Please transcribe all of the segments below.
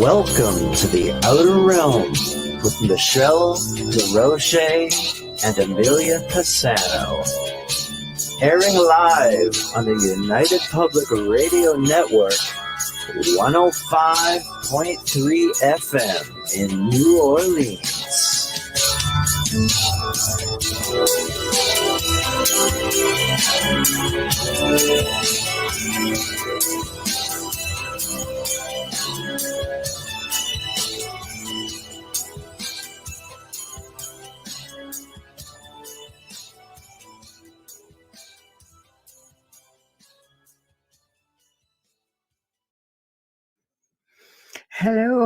Welcome to the Outer Realm with Michelle DeRoche and Amelia Pisano. Airing live on the United Public Radio Network, 105.3 FM in New Orleans.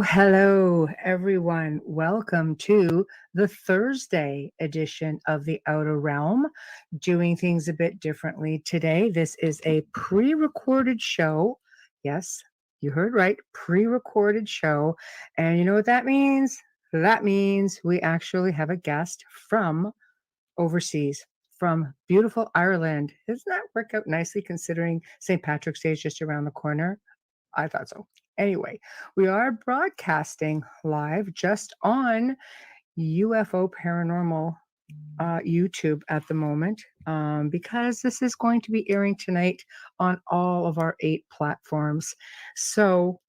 Hello, everyone. Welcome to the Thursday edition of the Outer Realm, doing things a bit differently today. This is a pre-recorded show. Yes, you heard right, pre-recorded show. And you know what that means? That means we actually have a guest from overseas, from beautiful Ireland. Doesn't that work out nicely considering St. Patrick's Day is just around the corner? I thought so. Anyway, we are broadcasting live just on UFO Paranormal YouTube at the moment, because this is going to be airing tonight on all of our 8 platforms. So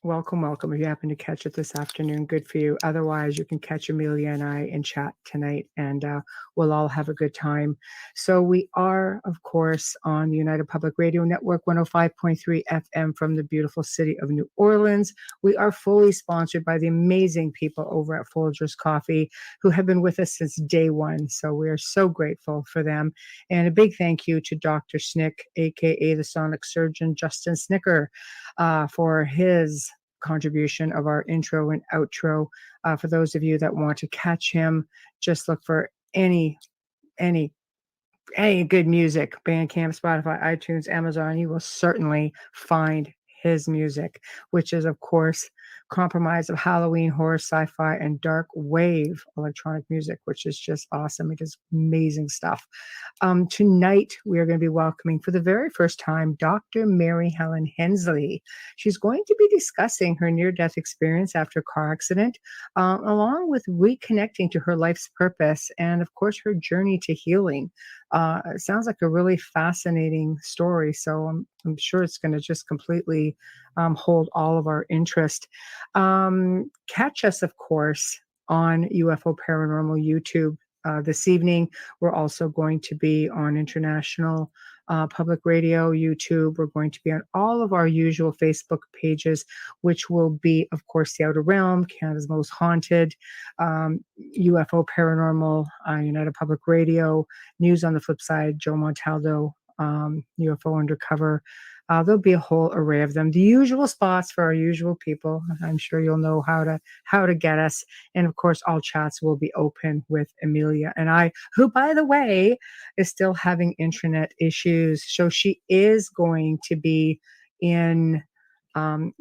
welcome. If you happen to catch it this afternoon, good for you. Otherwise, you can catch Amelia and I in chat tonight, and we'll all have a good time. So we are, of course, on the United Public Radio Network, 105.3 FM from the beautiful city of New Orleans. We are fully sponsored by the amazing people over at Folgers Coffee, who have been with us since day one. So we are so grateful for them. And a big thank you to Dr. Snick, aka the Sonic Surgeon, Justin Snicker, for his contribution of our intro and outro. For those of you that want to catch him, just look for any good music, Bandcamp, Spotify, iTunes, Amazon. You will certainly find his music, which is, of course, compromise of Halloween, horror, sci-fi, and dark wave electronic music, which is just awesome. It is amazing stuff. Tonight, we are going to be welcoming for the very first time Dr. Mary Helen Hensley. She's going to be discussing her near-death experience after a car accident, along with reconnecting to her life's purpose and, of course, her journey to healing. It sounds like a really fascinating story, so I'm sure it's going to just completely hold all of our interest. Catch us, of course, on UFO Paranormal YouTube this evening. We're also going to be on International Public Radio, YouTube. We're going to be on all of our usual Facebook pages, which will be, of course, The Outer Realm, Canada's Most Haunted, UFO Paranormal, United Public Radio, News on the Flip Side, Joe Montaldo, UFO Undercover. There'll be a whole array of them. The usual spots for our usual people. I'm sure you'll know how to get us. And of course, all chats will be open with Amelia and I, who, by the way, is still having internet issues. So she is going to be in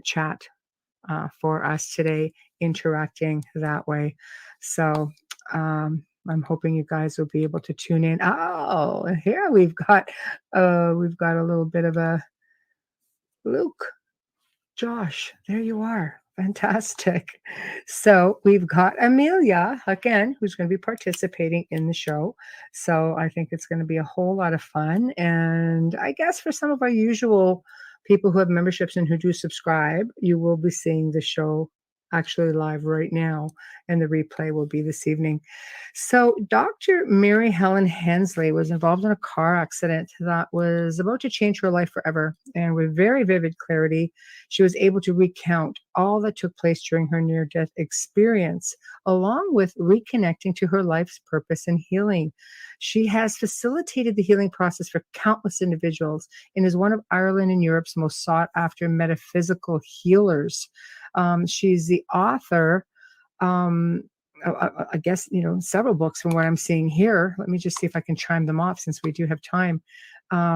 chat for us today, interacting that way. So I'm hoping you guys will be able to tune in. Oh, here we've got a little bit of a Luke, Josh, there you are. Fantastic. So we've got Amelia, again, who's going to be participating in the show. So I think it's going to be a whole lot of fun. And I guess for some of our usual people who have memberships and who do subscribe, you will be seeing the show actually live right now, and the replay will be this evening. So Dr. Mary Helen Hensley was involved in a car accident that was about to change her life forever. And with very vivid clarity, she was able to recount all that took place during her near-death experience, along with reconnecting to her life's purpose and healing. She has facilitated the healing process for countless individuals and is one of Ireland and Europe's most sought-after metaphysical healers. She's the author, I guess, several books from what I'm seeing here. Let me just see if I can chime them off since we do have time.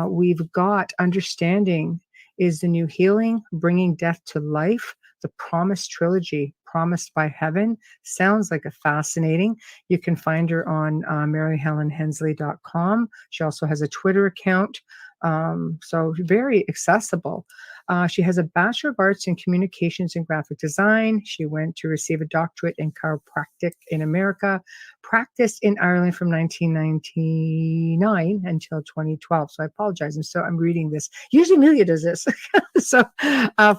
We've got Understanding is the New Healing, Bringing Death to Life, the Promised Trilogy, Promised by Heaven. Sounds like a fascinating. You can find her on maryhelenhensley.com. She also has a Twitter account. So very accessible. She has a Bachelor of Arts in Communications and Graphic Design. She went to receive a doctorate in chiropractic in America, practiced in Ireland from 1999 until 2012. So I apologize. I'm reading this. Usually Amelia does this. So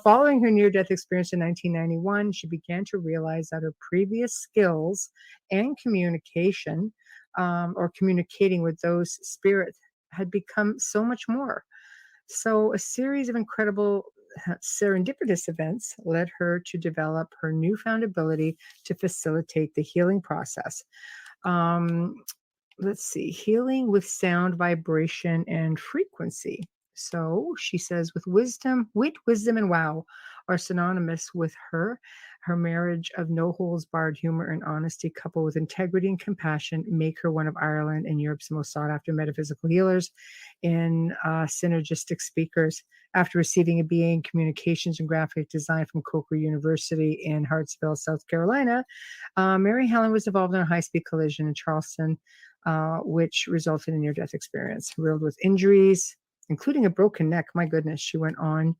following her near-death experience in 1991, she began to realize that her previous skills and communication or communicating with those spirits had become so much more. So, a series of incredible serendipitous events led her to develop her newfound ability to facilitate the healing process. Um, let's see, healing with sound, vibration, and frequency. So she says, with wisdom, wit, wisdom, and wow are synonymous with her. Her marriage of no holds barred humor and honesty, coupled with integrity and compassion, make her one of Ireland and Europe's most sought after metaphysical healers and synergistic speakers. After receiving a BA in communications and graphic design from Coker University in Hartsville, South Carolina, Mary Helen was involved in a high speed collision in Charleston, which resulted in near death experience. Riddled with injuries, including a broken neck. My goodness, she went on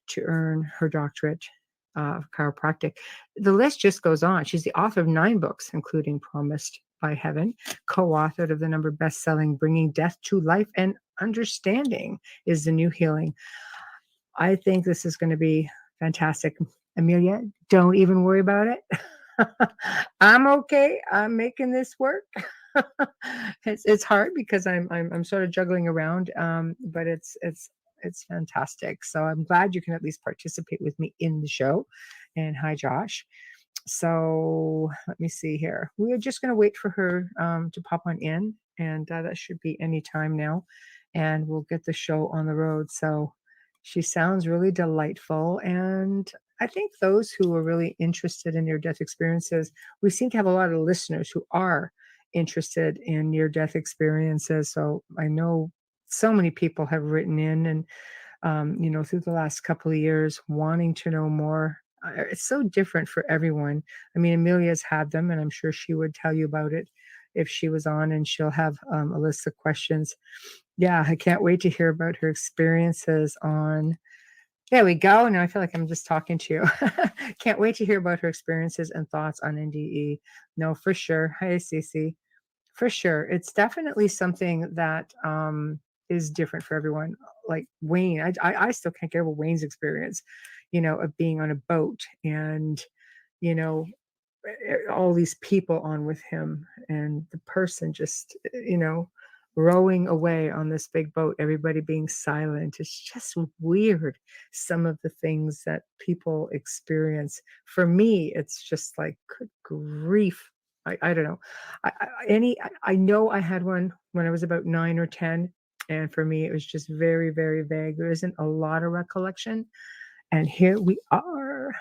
to earn her doctorate of chiropractic. The list just goes on. She's the author of 9 books, including Promised by Heaven, co-authored of the number best-selling Bringing Death to Life and Understanding is the New Healing. I think this is going to be fantastic. Amelia, don't even worry about it. I'm okay. I'm making this work. It's hard because I'm sort of juggling around, but it's fantastic. So I'm glad you can at least participate with me in the show. And hi, Josh. So let me see here. We are just going to wait for her to pop on in, and that should be any time now, and we'll get the show on the road. So she sounds really delightful, and I think those who are really interested in near-death experiences, we seem to have a lot of listeners who are interested in near-death experiences. So I know so many people have written in and through the last couple of years, wanting to know more. It's so different for everyone. I mean, Amelia's had them, and I'm sure she would tell you about it if she was on, and she'll have a list of questions. Yeah, I can't wait to hear about her experiences on. There we go. Now I feel like I'm just talking to you. Can't wait to hear about her experiences and thoughts on NDE. No, for sure. Hi, Cece. For sure. It's definitely something that is different for everyone. Like Wayne, I still can't get over Wayne's experience, of being on a boat and, you know, all these people on with him and the person just, rowing away on this big boat, everybody being silent. It's just weird. Some of the things that people experience. For me, it's just like, good grief. I don't know. I know I had one when I was about 9 or 10. And for me, it was just very, very vague. There isn't a lot of recollection. And here we are.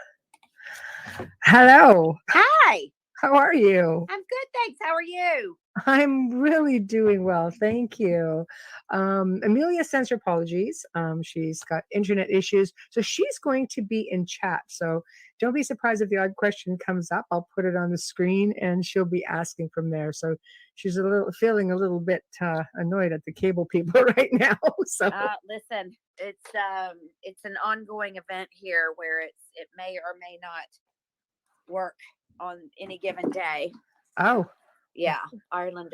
Hello. Hi, How are you? I'm good, thanks. How are you? I'm really doing well. Thank you. Amelia sends her apologies. She's got internet issues. So she's going to be in chat. So don't be surprised if the odd question comes up. I'll put it on the screen and she'll be asking from there. So she's feeling a little bit annoyed at the cable people right now. So Listen, it's an ongoing event here where it may or may not work on any given day. Oh, Yeah, Ireland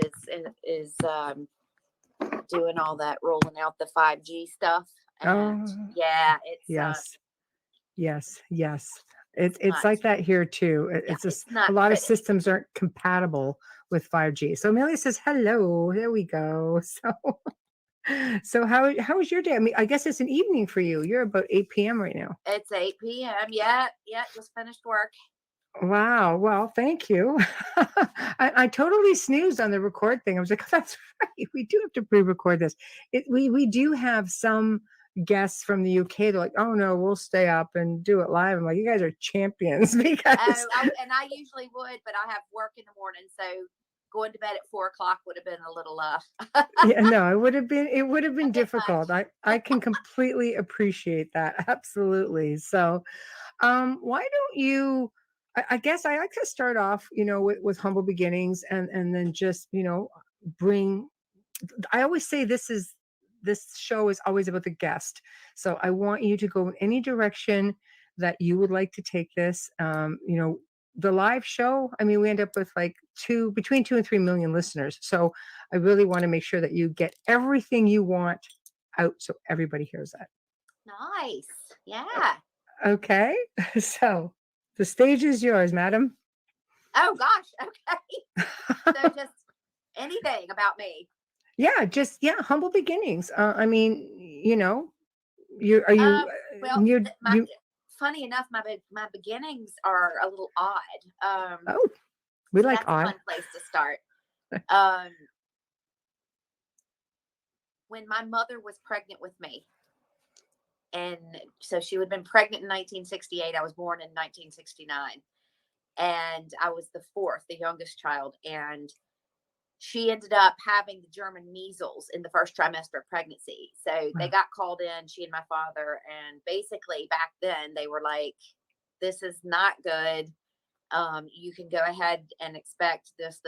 is doing all that, rolling out the 5G stuff, and yeah, it's yes. It's like that here too. It's just a lot of systems aren't compatible with 5G. So Amelia says hello. There we go. So how was your day? I mean, I guess it's an evening for you. You're about 8 p.m. right now. It's 8 p.m. Yeah, just finished work. Wow. Well, thank you. I totally snoozed on the record thing. I was like, oh, that's right. We do have to pre-record this. We do have some guests from the UK. They're like, oh no, we'll stay up and do it live. I'm like, you guys are champions because. And I usually would, but I have work in the morning, so going to bed at 4:00 would have been a little Yeah, no, it would have been difficult. I can completely appreciate that. Absolutely. So, why don't you? I guess I like to start off, with humble beginnings and then just, bring. I always say this is this show is always about the guest. So I want you to go in any direction that you would like to take this. The live show, I mean, we end up with like between 2 and 3 million listeners. So I really want to make sure that you get everything you want out so everybody hears that. Nice. Yeah. Okay. So the stage is yours, madam. Oh gosh. Okay. So just anything about me. Yeah, humble beginnings. I mean, you Well, you you funny enough, my beginnings are a little odd. oh, we like that's odd. a fun place to start. When my mother was pregnant with me, and so she would have been pregnant in 1968. I was born in 1969, and I was the fourth, the youngest child, and she ended up having the German measles in the first trimester of pregnancy. So they got called in, she and my father, and basically back then they were like, this is not good. You can go ahead and expect this,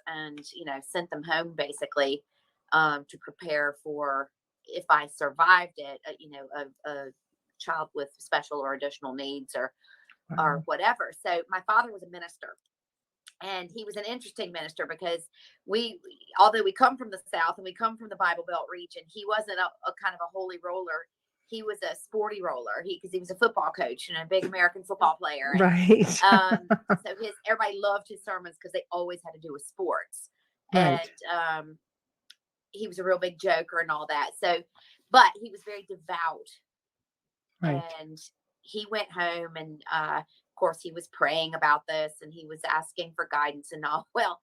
and, sent them home basically to prepare for, if I survived it, a child with special or additional needs or whatever. So my father was a minister. And he was an interesting minister because although we come from the South and we come from the Bible Belt region, he wasn't a kind of a holy roller. He was a sporty roller. Because he was a football coach and a big American football player. Right. So everybody loved his sermons because they always had to do with sports. Right. And he was a real big joker and all that. So, but he was very devout. Right. And he went home and of course he was praying about this and he was asking for guidance and all. Well,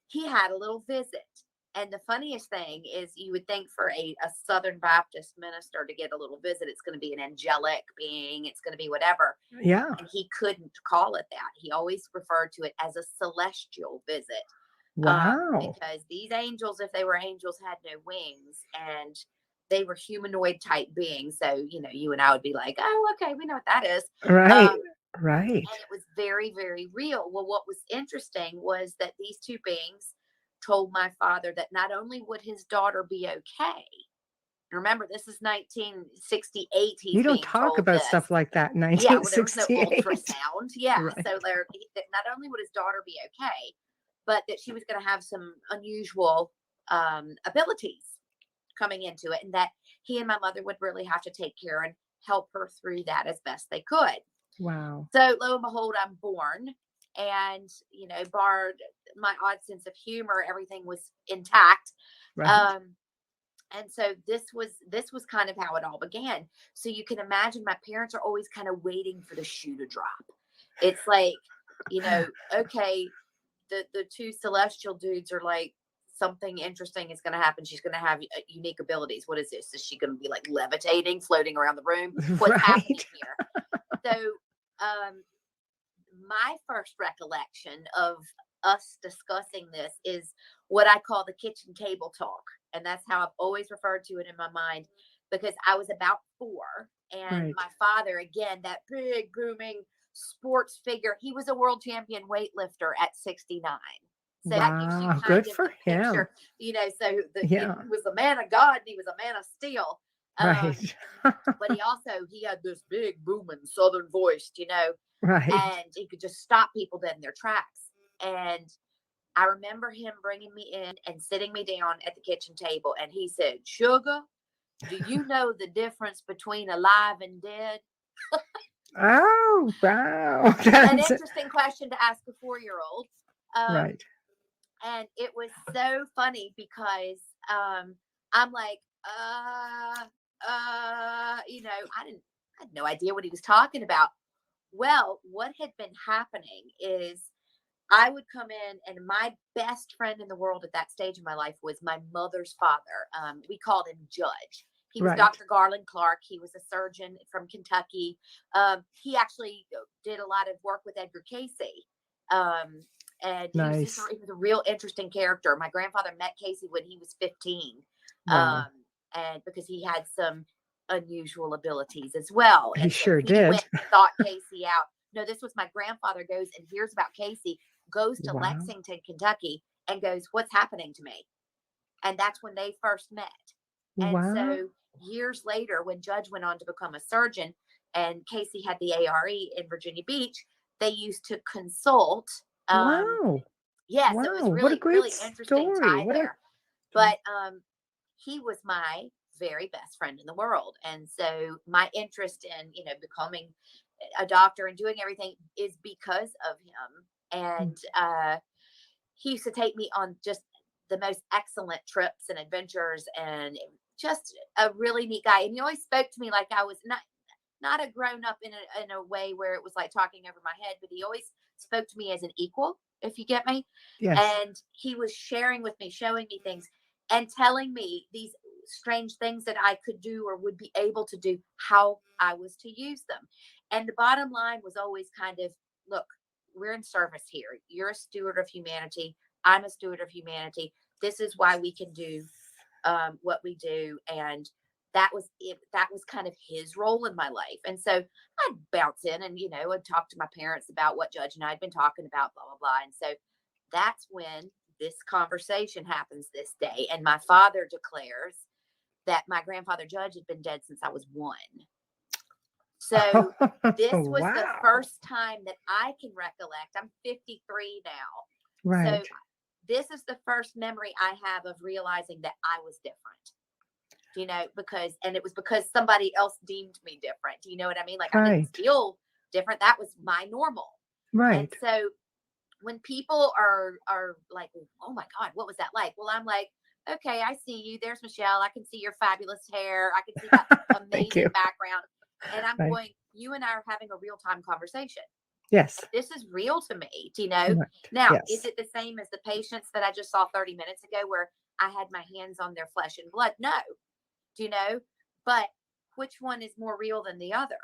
he had a little visit. And the funniest thing is you would think for a Southern Baptist minister to get a little visit, it's going to be an angelic being. It's going to be whatever. Yeah. And he couldn't call it that. He always referred to it as a celestial visit. Wow. Because these angels, if they were angels, had no wings and they were humanoid type beings. So, you and I would be like, oh, okay, we know what that is. Right. Right. And it was very, very real. Well, what was interesting was that these two beings told my father that not only would his daughter be okay. Remember, this is 1968. You don't talk about stuff like that in 1968. Yeah, well, there was no ultrasound. Yeah. Right. So not only would his daughter be okay, but that she was going to have some unusual abilities coming into it, and that he and my mother would really have to take care and help her through that as best they could. Wow. So lo and behold, I'm born, and barred my odd sense of humor, everything was intact. Right. And so this was kind of how it all began. So you can imagine my parents are always kind of waiting for the shoe to drop. It's like, okay, the two celestial dudes are like, something interesting is going to happen. She's going to have unique abilities. What is this? Is she going to be like levitating, floating around the room? What's happening here? So, my first recollection of us discussing this is what I call the kitchen table talk. And that's how I've always referred to it in my mind, because I was about 4 and my father, again, that big booming sports figure, he was a world champion weightlifter at 69. So that gives you kind of for him. Picture, he was a man of God and he was a man of steel. Right. But he had this big booming Southern voice, right. And he could just stop people dead in their tracks. And I remember him bringing me in and sitting me down at the kitchen table. And he said, "Sugar, do you know the difference between alive and dead?" Oh, wow. An interesting question to ask a 4-year-old. Right. And it was so funny because I'm like, I had no idea what he was talking about. Well, what had been happening is I would come in, and my best friend in the world at that stage of my life was my mother's father. We called him Judge. He was Dr. Garland Clark. He was a surgeon from Kentucky. He actually did a lot of work with Edgar Casey. And he was a real interesting character. My grandfather met Casey when he was 15. Wow. And because he had some unusual abilities as well. He and sure he did. Went and thought Casey out. No, this was my grandfather goes and hears about Casey, goes to Lexington, Kentucky, and goes, "What's happening to me?" And that's when they first met. And Wow. so years later, when Judge went on to become a surgeon and Casey had the ARE in Virginia Beach, they used to consult. Wow. Yeah, so it was Wow. What a really, great really interesting story. tie What a there. But he was my very best friend in the world. And so my interest in, becoming a doctor and doing everything is because of him. And he used to take me on just the most excellent trips and adventures, and just a really neat guy. And he always spoke to me like I was not a grown up in a way where it was like talking over my head, but he always spoke to me as an equal, if you get me. yes. And he was sharing with me, showing me things, and telling me these strange things that I could do or would be able to do, how I was to use them. And the bottom line was always kind of, look, we're in service here. You're a steward of humanity. I'm a steward of humanity. This is why we can do what we do. And that was it. That was kind of his role in my life. And so I'd bounce in and, I'd talk to my parents about what Judge and I had been talking about, blah, blah, blah. And so that's when this conversation happens this day. And my father declares that my grandfather Judge had been dead since I was 1. So this was the Wow. first time that I can recollect. I'm 53 now. Right. So this is the first memory I have of realizing that I was different, and it was because somebody else deemed me different. Do you know what I mean? Like I didn't Right. feel different. That was my normal. And Right. so when people are like, oh my God, what was that like? Well, I'm like, okay, I see you. There's Michelle. I can see your fabulous hair. I can see that Thank amazing you. background. And I'm Right. going, you and I are having a real time conversation. Yes. This is real to me, Right. Now, Yes. is it the same as the patients that I just saw 30 minutes ago where I had my hands on their flesh and blood? No. But which one is more real than the other?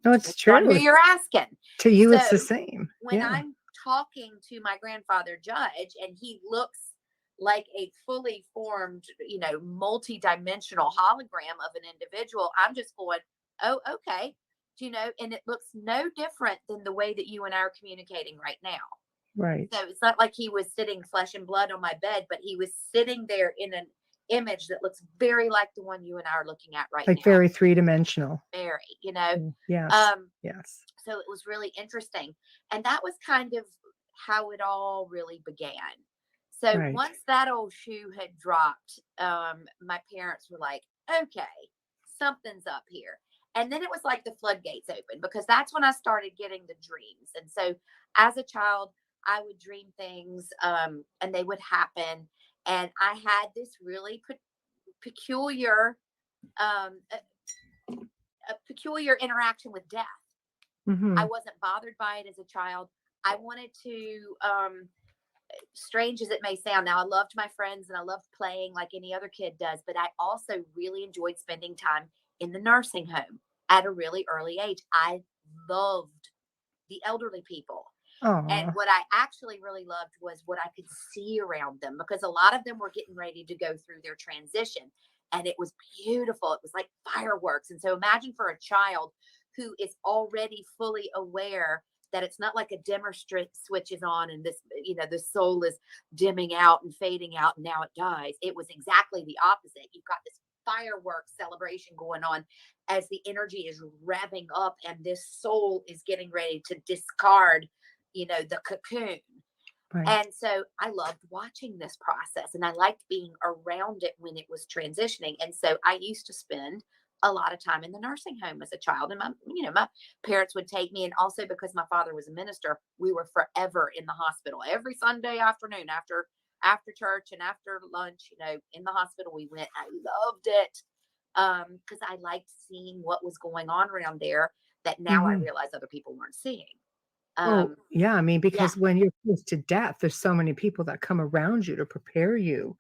No, it's Depends on true. who you're asking. To you, it's the So same. when Yeah. I'm talking to my grandfather Judge and he looks like a fully formed, multi-dimensional hologram of an individual, I'm just going, oh, okay. And it looks no different than the way that you and I are communicating right now. Right. So it's not like he was sitting flesh and blood on my bed, but he was sitting there in an image that looks very like the one you and I are looking at right Like now. very three-dimensional. Very, Yes. Yes. So it was really interesting. And that was kind of how it all really began. So Right. once that old shoe had dropped, my parents were like, okay, something's up here. And then it was like the floodgates open, because that's when I started getting the dreams. And so as a child, I would dream things and they would happen. And I had this really peculiar, a peculiar interaction with death. Mm-hmm. I wasn't bothered by it as a child. I wanted to, strange as it may sound, now I loved my friends and I loved playing like any other kid does, but I also really enjoyed spending time in the nursing home at a really early age. I loved the elderly people. And Oh. what I actually really loved was what I could see around them, because a lot of them were getting ready to go through their transition. And it was beautiful. It was like fireworks. And so imagine for a child who is already fully aware that it's not like a dimmer switch is on and this, the soul is dimming out and fading out and now it dies. It was exactly the opposite. You've got this fireworks celebration going on as the energy is revving up and this soul is getting ready to discard, the cocoon. Right. And so I loved watching this process and I liked being around it when it was transitioning. And so I used to spend a lot of time in the nursing home as a child. And my parents would take me. And also because my father was a minister, we were forever in the hospital every Sunday afternoon after church and after lunch, in the hospital we went. I loved it because I liked seeing what was going on around there that now I realize other people weren't seeing. Oh, yeah. I mean, Yeah, because when you're close to death, there's so many people that come around you to prepare you.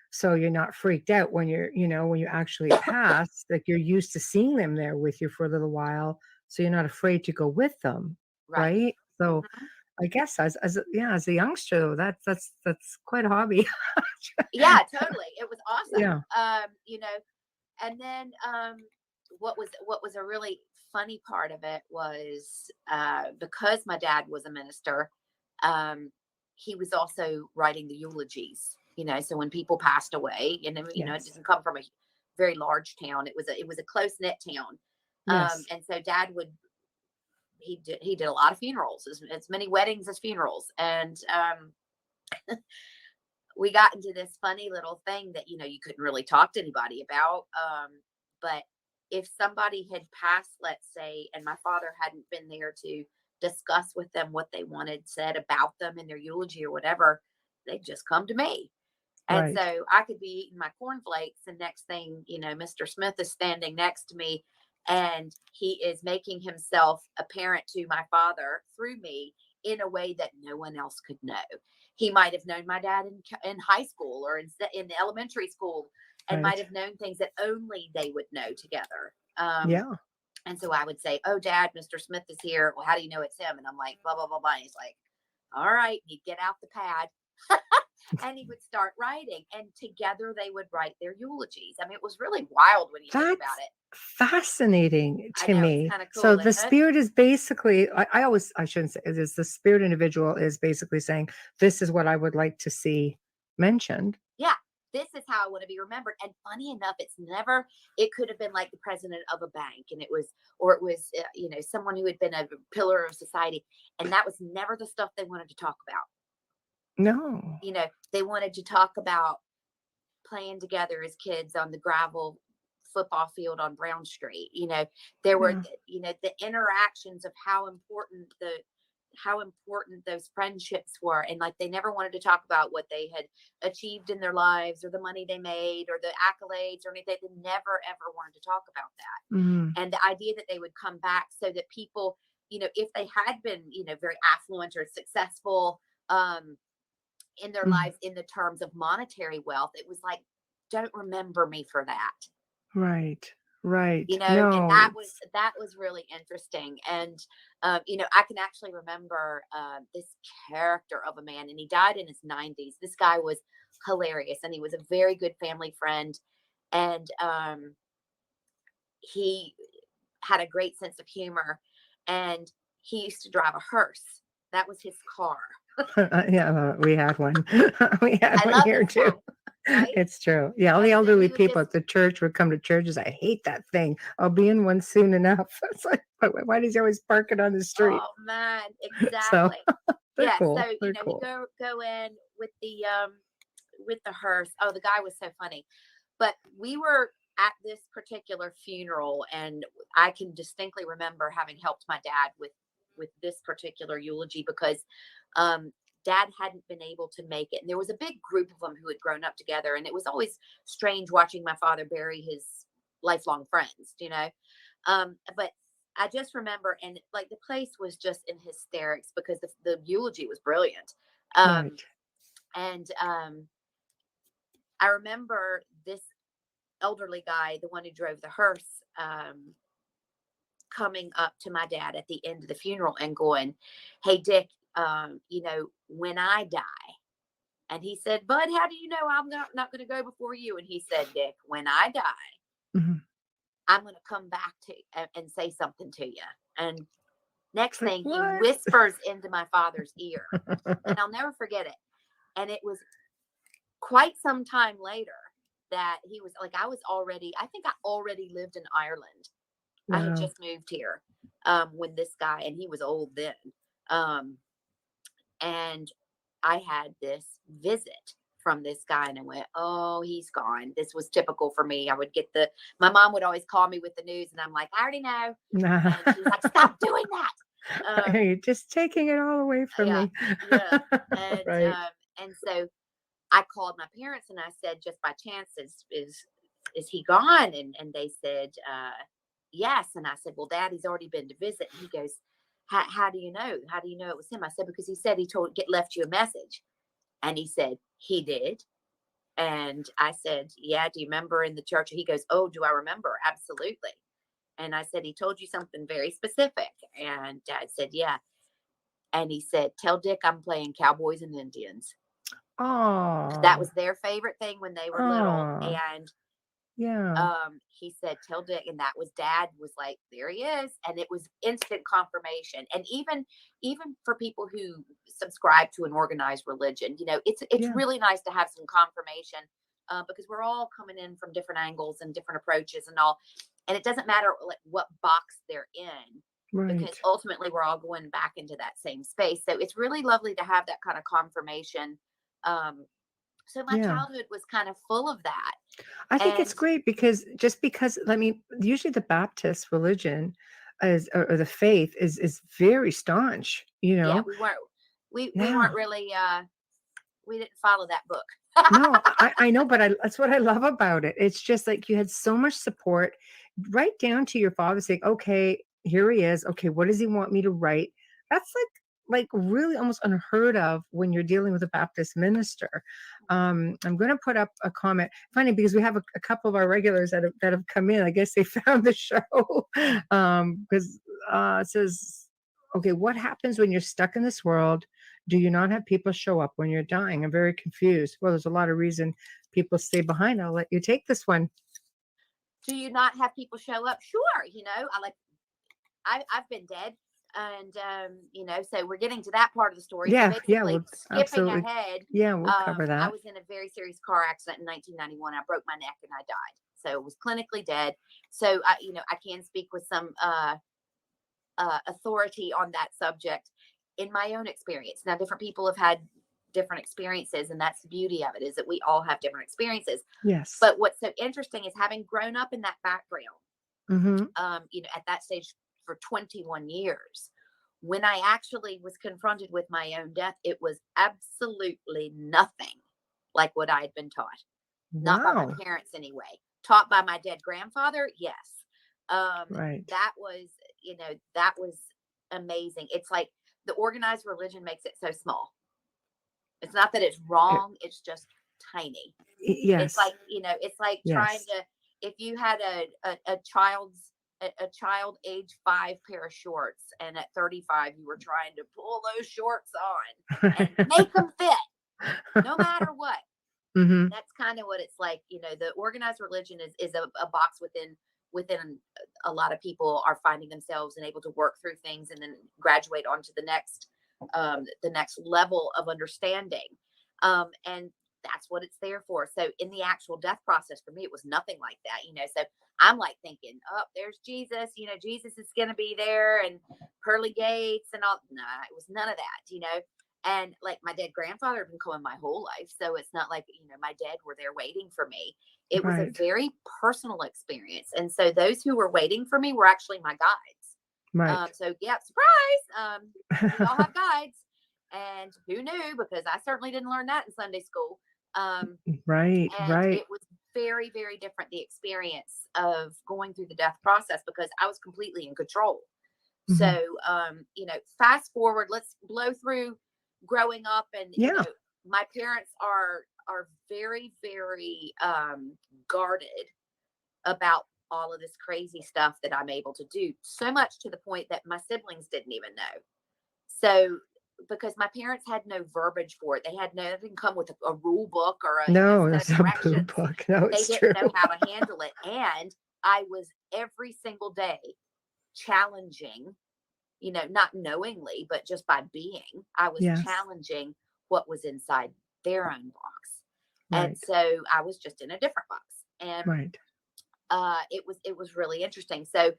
So you're not freaked out when when you actually pass, like you're used to seeing them there with you for a little while. So you're not afraid to go with them. right. Right. So Mhm. I guess as a youngster, though, that's quite a hobby. Yeah, totally. It was awesome. Yeah. And then what was a really funny part of it was because my dad was a minister, he was also writing the eulogies, So when people passed away, and it Yes. didn't come from a very large town. It was a close knit town. Yes. And so Dad he did a lot of funerals, as many weddings as funerals. And we got into this funny little thing that, you couldn't really talk to anybody about. But if somebody had passed, let's say, and my father hadn't been there to discuss with them what they wanted said about them in their eulogy or whatever, they'd just come to me. And Right. so I could be eating my cornflakes, and next thing, Mr. Smith is standing next to me, and he is making himself apparent to my father through me in a way that no one else could know. He might have known my dad in high school or in elementary school, and might Right. have known things that only they would know together. Yeah. And so I would say, "Oh, Dad, Mr. Smith is here. Well, how do you know it's him?" And I'm like, blah, blah, blah, blah. And he's like, "All right." He'd get out the pad and he would start writing. And together they would write their eulogies. I mean, it was really wild when you think That's about it. fascinating I to know, it's me. kind of So cool, the isn't it? spirit is basically, I shouldn't say it is, the spirit individual is basically saying, this is what I would like to see mentioned. Yeah. This is how I want to be remembered. And funny enough, it could have been like the president of a bank, and it was someone who had been a pillar of society. And that was never the stuff they wanted to talk about. No. They wanted to talk about playing together as kids on the gravel football field on Brown Street. There were, the interactions of how important those friendships were. And like, they never wanted to talk about what they had achieved in their lives or the money they made or the accolades or anything. They never, ever wanted to talk about that. Mhm. And the idea that they would come back so that people, if they had been, very affluent or successful, in their Mhm. lives in the terms of monetary wealth, it was like, don't remember me for that. Right. Right. And No. that was really interesting. And I can actually remember this character of a man, and he died in his 90s. This guy was hilarious, and he was a very good family friend, and he had a great sense of humor, and he used to drive a hearse. That was his car. Yeah, we had one. We had I one love here this too. guy, right? It's true. Yeah, all the And so elderly he would people just, at the church would come to churches. I hate that thing. I'll be in one soon enough. It's like, why does he always park it on the street? oh man, So exactly. they're Yeah. cool. So They're he cool. go in with the hearse. Oh, the guy was so funny. But we were at this particular funeral, and I can distinctly remember having helped my dad with this particular eulogy, because Dad hadn't been able to make it, and there was a big group of them who had grown up together, and it was always strange watching my father bury his lifelong friends, but I just remember, and like, the place was just in hysterics because the eulogy was brilliant. Um, Right. and I remember this elderly guy, the one who drove the hearse, coming up to my dad at the end of the funeral and going, "Hey, Dick, when I die," and he said, "Bud, how do you know I'm not going to go before you?" And he said, "Dick, when I die, Mhm. I'm going to come back and say something to you." And next It's like, thing, he what? whispers into my father's ear, and I'll never forget it. And it was quite some time later that he was like, I think I already lived in Ireland. I had Wow. just moved here when this guy, and he was old then. And I had this visit from this guy, and I went, "Oh, he's gone." This was typical for me. My mom would always call me with the news, and I'm like, "I already know." Nah. And she's like, "Stop doing that." You're just taking it all away from Yeah, me. yeah. And Right. and so I called my parents, and I said, "Just by chance, is he gone?" And they said, "Yes." And I said, "Well, Daddy's already been to visit." And he goes, "How do you know? How do you know it was him?" I said, "Because he said he left you a message." And he said, "He did." And I said, "Yeah, do you remember in the church?" He goes, "Oh, do I remember? Absolutely." And I said, "He told you something very specific." And Dad said, "Yeah." And he said, "Tell Dick I'm playing Cowboys and Indians." That Oh. was their favorite thing when they were little. Oh. And Yeah. He said, tell Dick, and that was Dad was like, there he is. And it was instant confirmation. And even for people who subscribe to an organized religion, it's Yeah. really nice to have some confirmation, because we're all coming in from different angles and different approaches and all. And it doesn't matter like what box they're in, because Right. ultimately we're all going back into that same space. So it's really lovely to have that kind of confirmation. So my Yeah. childhood was kind of full of that. I think it's And great because I mean, usually the Baptist religion or the faith is very staunch, yeah, we weren't Yeah. really we didn't follow that book. No, I know, but that's what I love about it. It's just like you had so much support, right down to your father saying, "Okay, here he is. Okay, what does he want me to write?" That's like really almost unheard of when you're dealing with a Baptist minister. I'm going to put up a comment. Funny because we have a couple of our regulars that have come in. I guess they found the show because it says, "Okay, what happens when you're stuck in this world? Do you not have people show up when you're dying? I'm very confused." Well, there's a lot of reason people stay behind. I'll let you take this one. Do you not have people show up? Sure, I've been dead, and so we're getting to that part of the story. So Yeah, yeah, basically, well, skipping absolutely. ahead, Yeah, we'll cover I that. was in a very serious car accident in 1991. I broke my neck and I died. So it was clinically dead. So I can speak with some authority on that subject in my own experience. Now, different people have had different experiences, and that's the beauty of it, is that we all have different experiences. Yes. But what's so interesting is having grown up in that background, Mm-hmm. at that stage for 21 years, when I actually was confronted with my own death, it was absolutely nothing like what I had been taught. Not by my Wow. parents anyway. Taught by my dead grandfather, yes. Right. That was, that was amazing. It's like the organized religion makes it so small. It's not that it's It- wrong, it's just tiny. It's yes. like, it's like trying Yes. to, if you had a child age 5 pair of shorts, and at 35 you were trying to pull those shorts on and make them fit no matter what. Mm-hmm. That's kind of what it's like. The organized religion is a box within a lot of people are finding themselves and able to work through things and then graduate onto the next level of understanding. And that's what it's there for. So in the actual death process, for me, it was nothing like that. So I'm like thinking, oh, there's Jesus, Jesus is going to be there and pearly gates and all. No, it was none of that. And like my dead grandfather had been coming my whole life. So it's not like, my dad were there waiting for me. It was a Right. very personal experience. And so those who were waiting for me were actually my guides. Right. So yeah, surprise. We all have guides. And who knew? Because I certainly didn't learn that in Sunday school. Right. And Right. it was very, very different, the experience of going through the death process, because I was completely in control. Mm-hmm. So, fast forward, let's blow through growing up, and Yeah. my parents are very, very guarded about all of this crazy stuff that I'm able to do, so much to the point that my siblings didn't even know. So because my parents had no verbiage for it, they didn't come with a rule book or a No, set of that's a boo directions. book. No, They it's didn't true. know how to handle it, and I was every single day challenging, not knowingly, but just by being, I was Yes. challenging what was inside their own box. And Right. so I was just in a different box. And Right. it was really interesting. So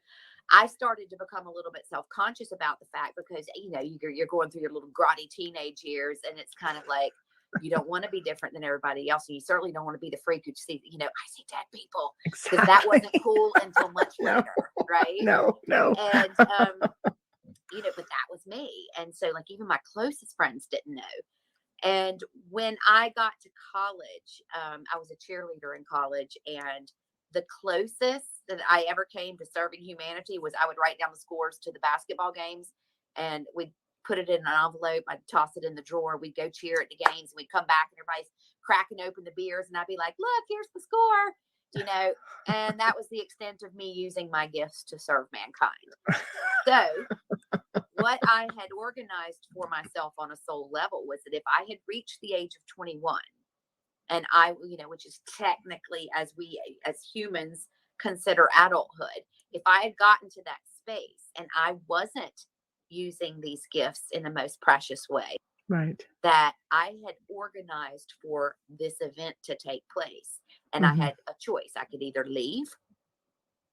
I started to become a little bit self-conscious about the fact, because you're going through your little grotty teenage years, and it's kind of like you don't want to be different than everybody else, and you certainly don't want to be the freak who sees, I see dead people, because that Exactly. wasn't cool until much No. later, right? No. No. And but that was me. And so like even my closest friends didn't know. And when I got to college, I was a cheerleader in college, and the closest that I ever came to serving humanity was I would write down the scores to the basketball games, and we'd put it in an envelope. I'd toss it in the drawer. We'd go cheer at the games, and we'd come back and everybody's cracking open the beers, and I'd be like, look, here's the score, and that was the extent of me using my gifts to serve mankind. So what I had organized for myself on a soul level was that if I had reached the age of 21 And I, which is technically, as we as humans consider adulthood, if I had gotten to that space and I wasn't using these gifts in the most precious way, Right. that I had organized for this event to take place, and I had a choice. I could either leave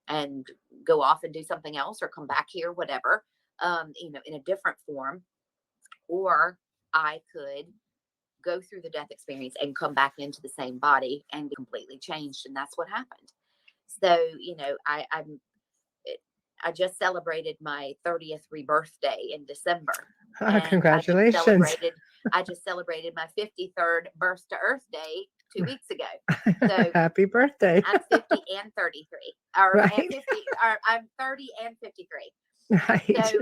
and go off and do something else, or come back here, whatever, in a different form, or I could go through the death experience and come back into the same body and be completely changed. And that's what happened. So, I just celebrated my 30th rebirthday in December. And Congratulations. I just celebrated my 53rd birth to earth day 2 weeks ago. So happy birthday. I'm 50 and 33. Or, right. and 50, or I'm 30 and 53. Right. So,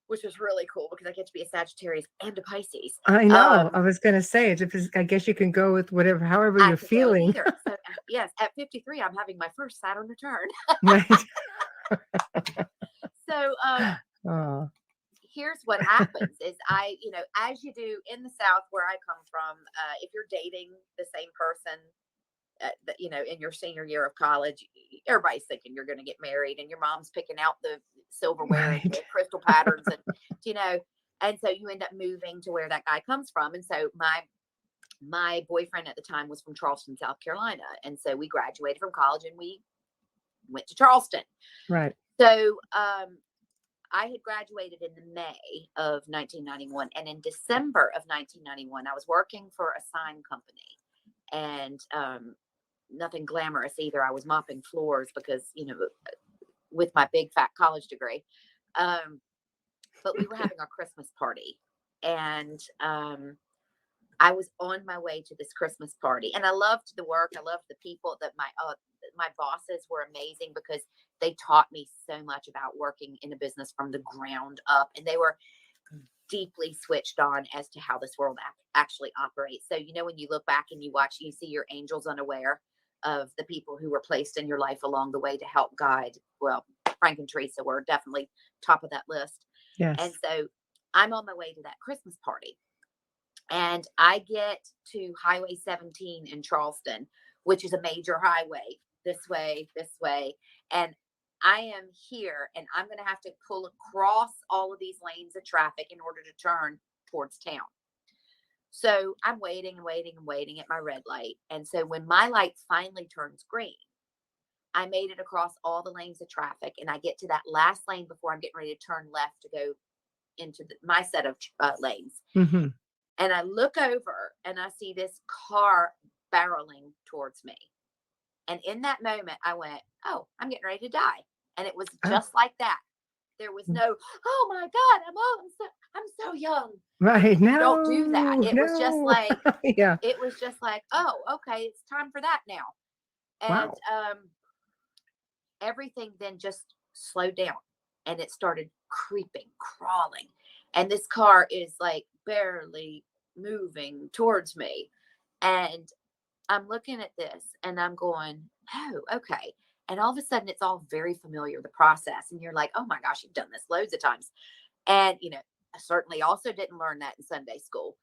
which was really cool because I get to be a Sagittarius and a Pisces. I know. I was going to say, I guess you can go with whatever, however you're feeling. So, yes, at 53, I'm having my first Saturn return. Right. So, here's what happens is as you do in the South where I come from, if you're dating the same person, in your senior year of college, everybody's thinking you're going to get married, and your mom's picking out the silverware and the crystal patterns, and so you end up moving to where that guy comes from. And so my boyfriend at the time was from Charleston, South Carolina, and so we graduated from college and we went to Charleston. Right. So I had graduated in the May of 1991, and in December of 1991, I was working for a sign company, and nothing glamorous either. I was mopping floors because, with my big fat college degree. But we were having our Christmas party, and I was on my way to this Christmas party, and I loved the work. I loved the people. That my bosses were amazing because they taught me so much about working in a business from the ground up, and they were deeply switched on as to how this world actually operates. So, when you look back and you watch, you see your angels unaware of the people who were placed in your life along the way to help guide. Well, Frank and Teresa were definitely top of that list. Yes. And so I'm on my way to that Christmas party, and I get to Highway 17 in Charleston, which is a major highway, this way, and I am here, and I'm going to have to pull across all of these lanes of traffic in order to turn towards town. So I'm waiting at my red light. And so when my light finally turns green, I made it across all the lanes of traffic, and I get to that last lane before I'm getting ready to turn left to go into my set of lanes. Mm-hmm. And I look over and I see this car barreling towards me. And in that moment, I went, oh, I'm getting ready to die. And it was just like that. There was no, oh my God, I'm so young. Right. No, don't do that. It was just like, yeah. It was just like, oh, okay, it's time for that now. And everything then just slowed down, and it started crawling. And this car is like barely moving towards me. And I'm looking at this and I'm going, oh, okay. And all of a sudden it's all very familiar, the process. And you're like, oh my gosh, you've done this loads of times. And, I certainly also didn't learn that in Sunday school.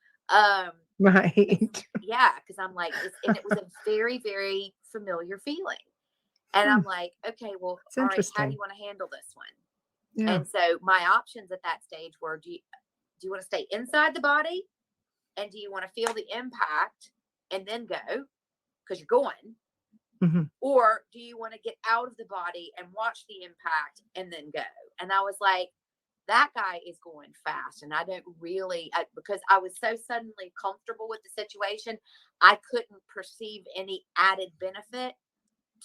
Right. Yeah. Cause I'm like, and it was a very, very familiar feeling. And I'm like, okay, well, all right, how do you want to handle this one? Yeah. And so my options at that stage were, do you want to stay inside the body? And do you want to feel the impact and then go, because you're going? Mm-hmm. Or do you want to get out of the body and watch the impact and then go? And I was like, that guy is going fast. And I don't really, because I was so suddenly comfortable with the situation, I couldn't perceive any added benefit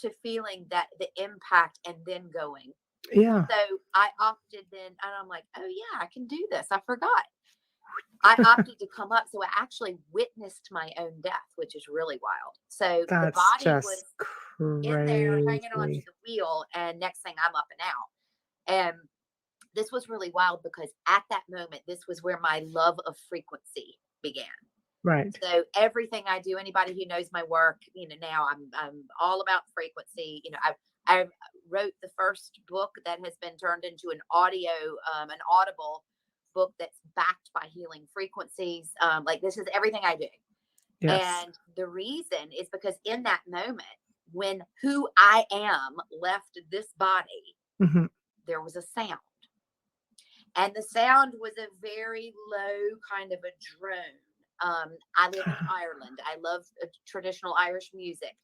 to feeling that the impact and then going. Yeah. So I opted then, and I'm like, oh yeah, I can do this. I forgot. I opted to come up. So I actually witnessed my own death, which is really wild. So the body was in there hanging onto the wheel, and next thing I'm up and out. And this was really wild because at that moment, this was where my love of frequency began. Right. So everything I do, anybody who knows my work, now I'm all about frequency. I wrote the first book that has been turned into an audible book that's backed by healing frequencies. Like, this is everything I do. Yes. And the reason is because in that moment, when who I am left this body, Hmm. there was a sound. And the sound was a very low kind of a drone. I live in Ireland. I love traditional Irish music.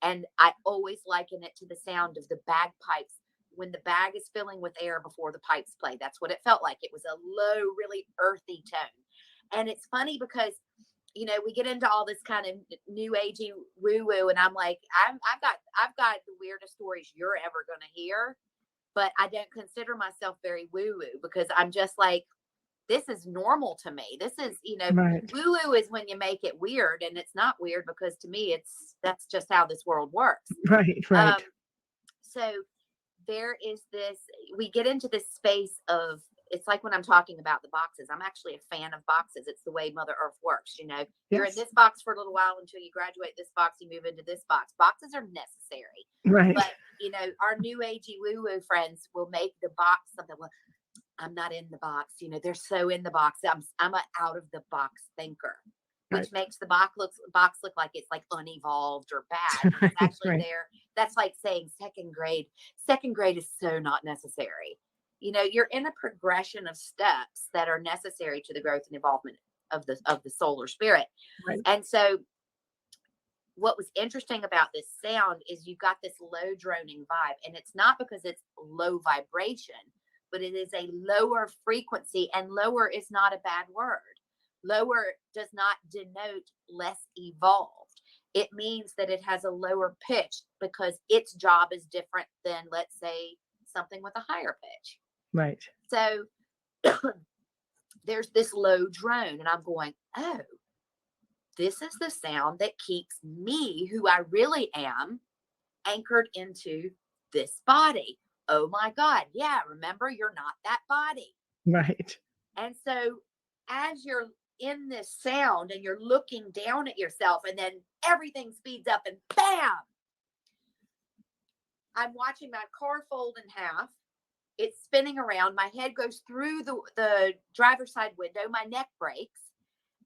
And I always liken it to the sound of the bagpipes when the bag is filling with air before the pipes play. That's what it felt like. It was a low, really earthy tone. And it's funny because, we get into all this kind of new agey woo woo, and I'm like, I've got the weirdest stories you're ever going to hear, but I don't consider myself very woo woo because I'm just like, this is normal to me. This is, Right. woo woo is when you make it weird, and it's not weird because to me, that's just how this world works. Right. Right. So there is this, we get into this space of, it's like when I'm talking about the boxes, I'm actually a fan of boxes. It's the way Mother Earth works. You're in Yes. this box for a little while until you graduate this box, you move into this box. Boxes are necessary. Right. But, our new agey woo woo friends will make the box something. Well, I'm not in the box. They're so in the box. I'm an out of the box thinker, which Right. makes the box look like it's like unevolved or bad. When it's Right. actually Right. there. That's like saying second grade. Second grade is so not necessary. You're in a progression of steps that are necessary to the growth and involvement of the solar spirit. Right. And so what was interesting about this sound is you got this low droning vibe, and it's not because it's low vibration, but it is a lower frequency, and lower is not a bad word. Lower does not denote less evolved. It means that it has a lower pitch because its job is different than, let's say, something with a higher pitch. Right. So there's this low drone, and I'm going, oh, this is the sound that keeps me, who I really am, anchored into this body. Oh my God. Yeah. Remember, you're not that body. Right. And so as you're in this sound and you're looking down at yourself, and then everything speeds up and bam, I'm watching my car fold in half. It's spinning around. My head goes through the driver's side window. My neck breaks.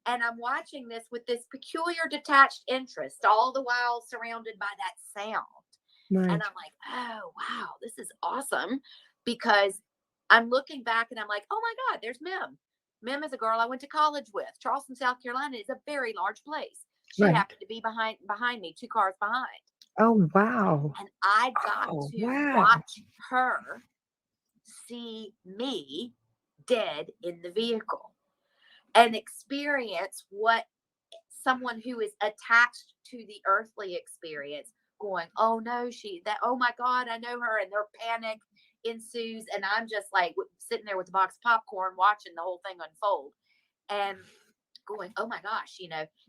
And I'm watching this with this peculiar detached interest, all the while surrounded by that sound. Right. And I'm like, oh, wow, this is awesome. Because I'm looking back and I'm like, oh my God, there's Mim. Mim is a girl I went to college with. Charleston, South Carolina is a very large place. She Right. happened to be behind me, 2 cars behind. Oh, wow. And I got Oh, to wow. watch her see me dead in the vehicle and experience what someone who is attached to the earthly experience going, oh no, oh my God, I know her. And their panic ensues. And I'm just like sitting there with a box of popcorn, watching the whole thing unfold and going, oh my gosh,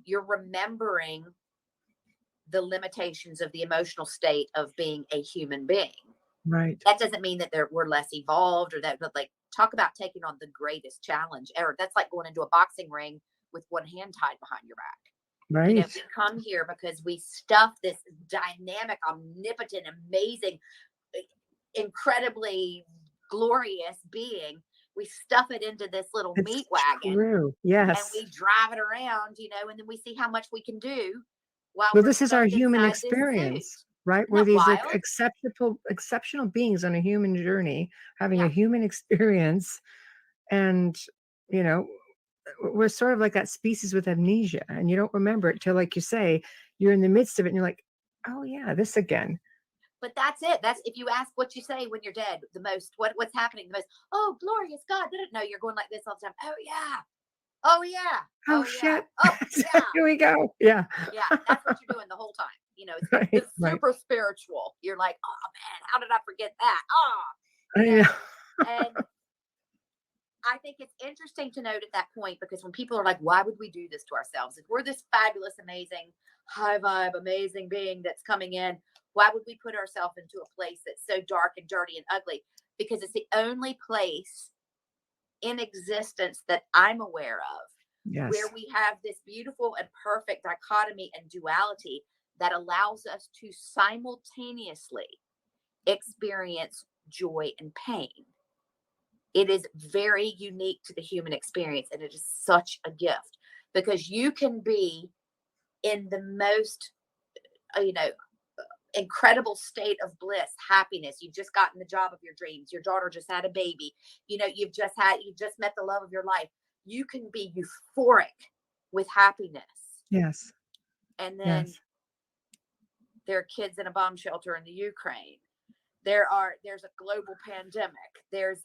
you're remembering the limitations of the emotional state of being a human being. Right. That doesn't mean that we're less evolved or that, but like, talk about taking on the greatest challenge ever. That's like going into a boxing ring with one hand tied behind your back. Right. We come here because we stuff this dynamic, omnipotent, amazing, incredibly glorious being. We stuff it into this little It's meat wagon. true. And Yes. we drive it around, and then we see how much we can do while Well, we're this is our stuffed human inside this suit. experience, right? Isn't We're that these like wild? exceptional beings on a human journey, having Yeah. a human experience. And, you know, we're sort of like that species with amnesia, and you don't remember it till, like you say, you're in the midst of it and you're like, oh yeah, this again. But that's it. That's if you ask what you say when you're dead, the most, what's happening the most, oh, glorious God, didn't know you're going like this all the time. Oh yeah. Oh yeah. Oh Oh yeah. shit. Oh yeah. Here we go. Yeah. Yeah. That's what you're doing the whole time. It's, Right, it's right. super spiritual. You're like, oh man, how did I forget that? Oh, I know. and I think it's interesting to note at that point, because when people are like, why would we do this to ourselves? If we're this fabulous, amazing, high vibe, amazing being that's coming in, why would we put ourselves into a place that's so dark and dirty and ugly? Because it's the only place in existence that I'm aware of Yes. where we have this beautiful and perfect dichotomy and duality that allows us to simultaneously experience joy and pain. It is very unique to the human experience, and it is such a gift because you can be in the most, incredible state of bliss, happiness. You've just gotten the job of your dreams. Your daughter just had a baby. You've just met the love of your life. You can be euphoric with happiness. Yes. And then there are kids in a bomb shelter in the Ukraine. There's a global pandemic. There's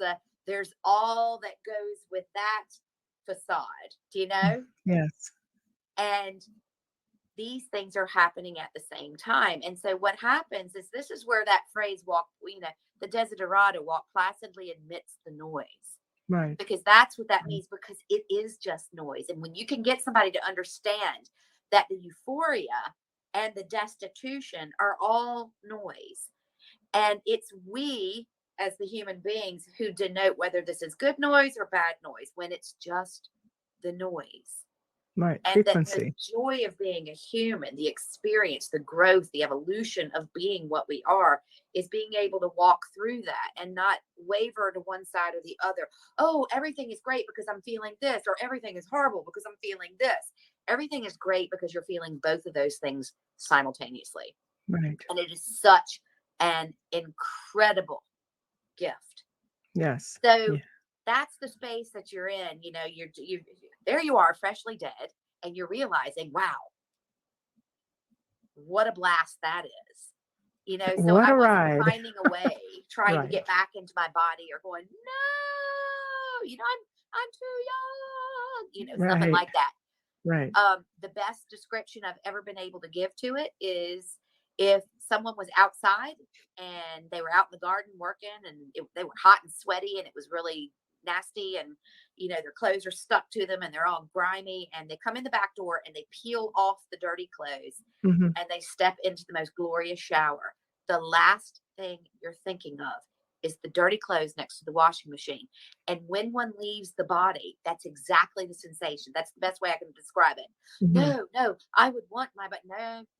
all that goes with that facade. Do you know? Yes. And these things are happening at the same time. And so what happens is, this is where that phrase the desiderata, walk placidly amidst the noise. Right. Because that's what that means, because it is just noise. And when you can get somebody to understand that the euphoria and the destitution are all noise, and it's we as the human beings who denote whether this is good noise or bad noise, when it's just the noise. Right. And Frequency. that the joy of being a human, the experience, the growth, the evolution of being what we are, is being able to walk through that and not waver to one side or the other. Oh, everything is great because I'm feeling this, or everything is horrible because I'm feeling this. Everything is great because you're feeling both of those things simultaneously. Right. And it is such an incredible gift. Yes. So that's the space that you're in. You there you are, freshly dead, and you're realizing, wow, what a blast that is. So What I a wasn't ride. finding a way, trying to Right. get back into my body, or going, no, I'm too young, something Right. like that. Right. The best description I've ever been able to give to it is, if someone was outside and they were out in the garden working, and they were hot and sweaty, and it was really nasty, and their clothes are stuck to them and they're all grimy, and they come in the back door and they peel off the dirty clothes, Mhm. and they step into the most glorious shower. The last thing you're thinking of is the dirty clothes next to the washing machine. And when one leaves the body, that's exactly the sensation. That's the best way I can describe it. Mhm. No, I would want but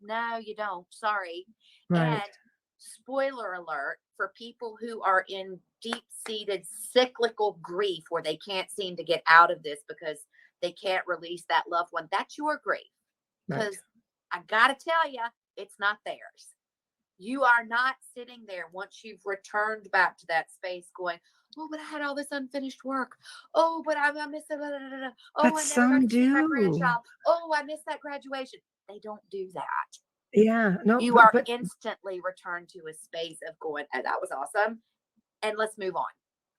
no, you don't. Sorry. Right. And spoiler alert for people who are in deep-seated cyclical grief, where they can't seem to get out of this because they can't release that loved one. That's your grief. Because I got to tell you, it's not theirs. You are not sitting there once you've returned back to that space going, oh, but I had all this unfinished work. Oh, but I missed it. Oh, But I never got some to see my do. grandchild. Oh, I missed that graduation. They don't do that. Yeah. No, You are but instantly returned to a space of going, oh, that was awesome, and let's move on.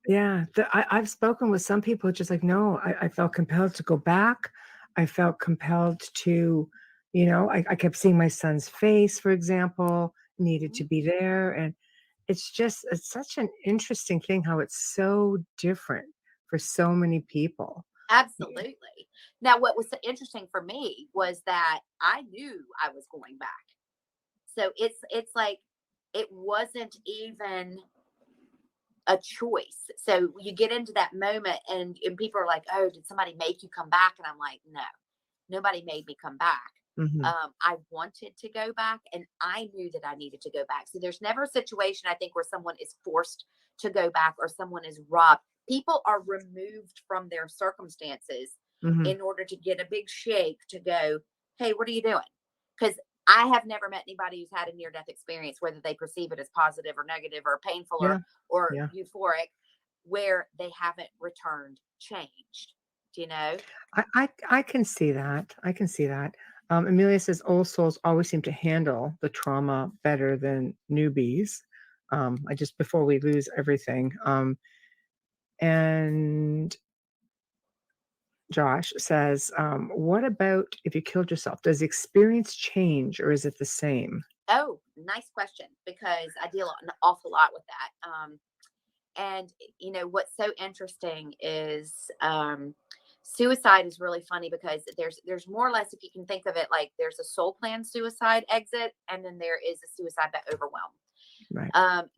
yeah, I've spoken with some people just like, no, I felt compelled to go back. I felt compelled to, I kept seeing my son's face, for example, needed to be there. And it's such an interesting thing how it's so different for so many people. Absolutely. Now, what was so interesting for me was that I knew I was going back. So it's like, it wasn't even a choice. So you get into that moment, and people are like, oh, did somebody make you come back? And I'm like, no, nobody made me come back. Mhm. I wanted to go back, and I knew that I needed to go back. So there's never a situation, I think, where someone is forced to go back or someone is robbed. People are removed from their circumstances Mhm. in order to get a big shake to go, hey, what are you doing? Because I have never met anybody who's had a near-death experience, whether they perceive it as positive or negative or painful Yeah. or Yeah. euphoric, where they haven't returned changed. Do you know? I can see that. I can see that. Amelia says old souls always seem to handle the trauma better than newbies. I just before we lose everything. And Josh says, what about if you killed yourself? Does the experience change or is it the same? Oh, nice question, because I deal an awful lot with that. And what's so interesting is, suicide is really funny, because there's more or less, if you can think of it, like there's a soul plan suicide exit, and then there is a suicide by overwhelm. Right.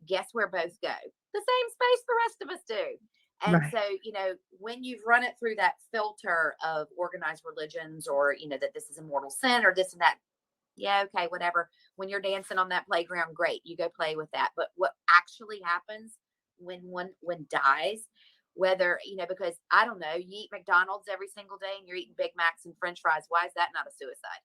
Guess where both go? The same space the rest of us do. And Right. so, when you've run it through that filter of organized religions, or, that this is a mortal sin or this and that, yeah, okay, whatever. When you're dancing on that playground, great, you go play with that. But what actually happens when one dies, whether, because I don't know, you eat McDonald's every single day and you're eating Big Macs and French fries, why is that not a suicide?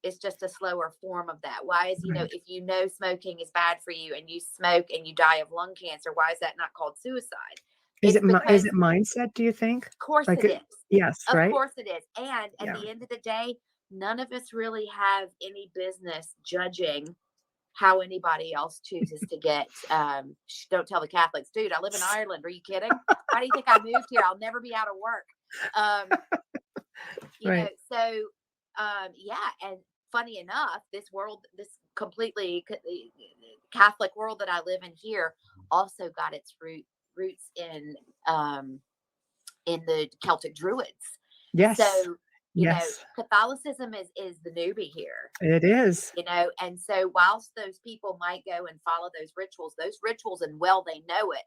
it's just a slower form of that. Why is, if you know smoking is bad for you and you smoke and you die of lung cancer, why is that not called suicide? Is It's is because, it mindset, do you think? of course Like it is. yes, Of right? course it is. And at Yeah. the end of the day, none of us really have any business judging how anybody else chooses to get. Don't tell the Catholics, dude, I live in Ireland. Are you kidding? Why do you think I moved here? I'll never be out of work. Right. Yeah. And funny enough, this completely Catholic world that I live in here also got its roots in the Celtic Druids. Yes. So, Yes. Catholicism is the newbie here. It is. And so whilst those people might go and follow those rituals, and well, they know it,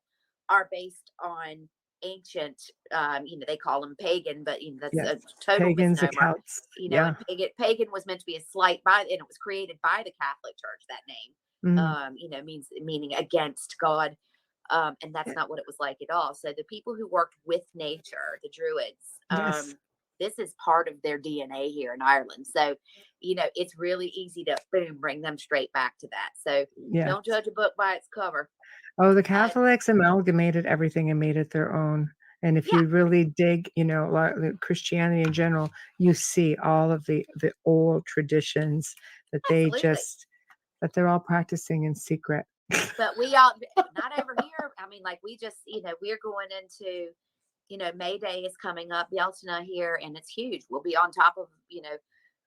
are based on ancient, they call them pagan, but that's Yes. a total Pagans, misnomer. accounts. Yeah. And pagan was meant to be a slight and it was created by the Catholic Church, that name. Meaning against God. And that's not what it was like at all. So the people who worked with nature, the Druids, Yes. this is part of their DNA here in Ireland. So, it's really easy to bring them straight back to that. So Yeah. don't judge a book by its cover. Oh, the Catholics amalgamated everything and made it their own. And if you really dig, Christianity in general, you see all of the old traditions that that they're all practicing in secret. But we all, not over here. I mean, like we just, we're going into, May Day is coming up, Beltana here, and it's huge. We'll be on top of,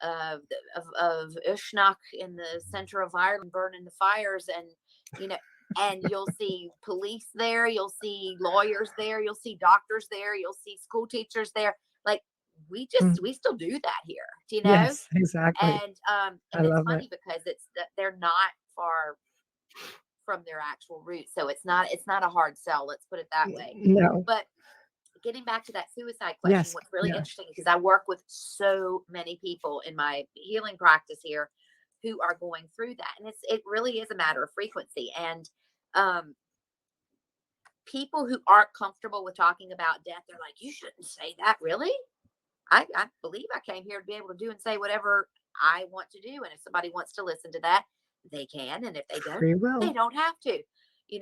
of Uisneach in the center of Ireland, burning the fires, and you'll see police there, you'll see lawyers there, you'll see doctors there, you'll see school teachers there. Like we still do that here, Yes, exactly. And it's funny because they're not far from their actual roots, so it's not a hard sell. Let's put it that way. No. But getting back to that suicide question, what's really interesting, because I work with so many people in my healing practice here who are going through that, and it really is a matter of frequency. And people who aren't comfortable with talking about death, they're like, you shouldn't say that. Really? I believe I came here to be able to do and say whatever I want to do, and if somebody wants to listen to that, they can, and if they don't, they don't have to. You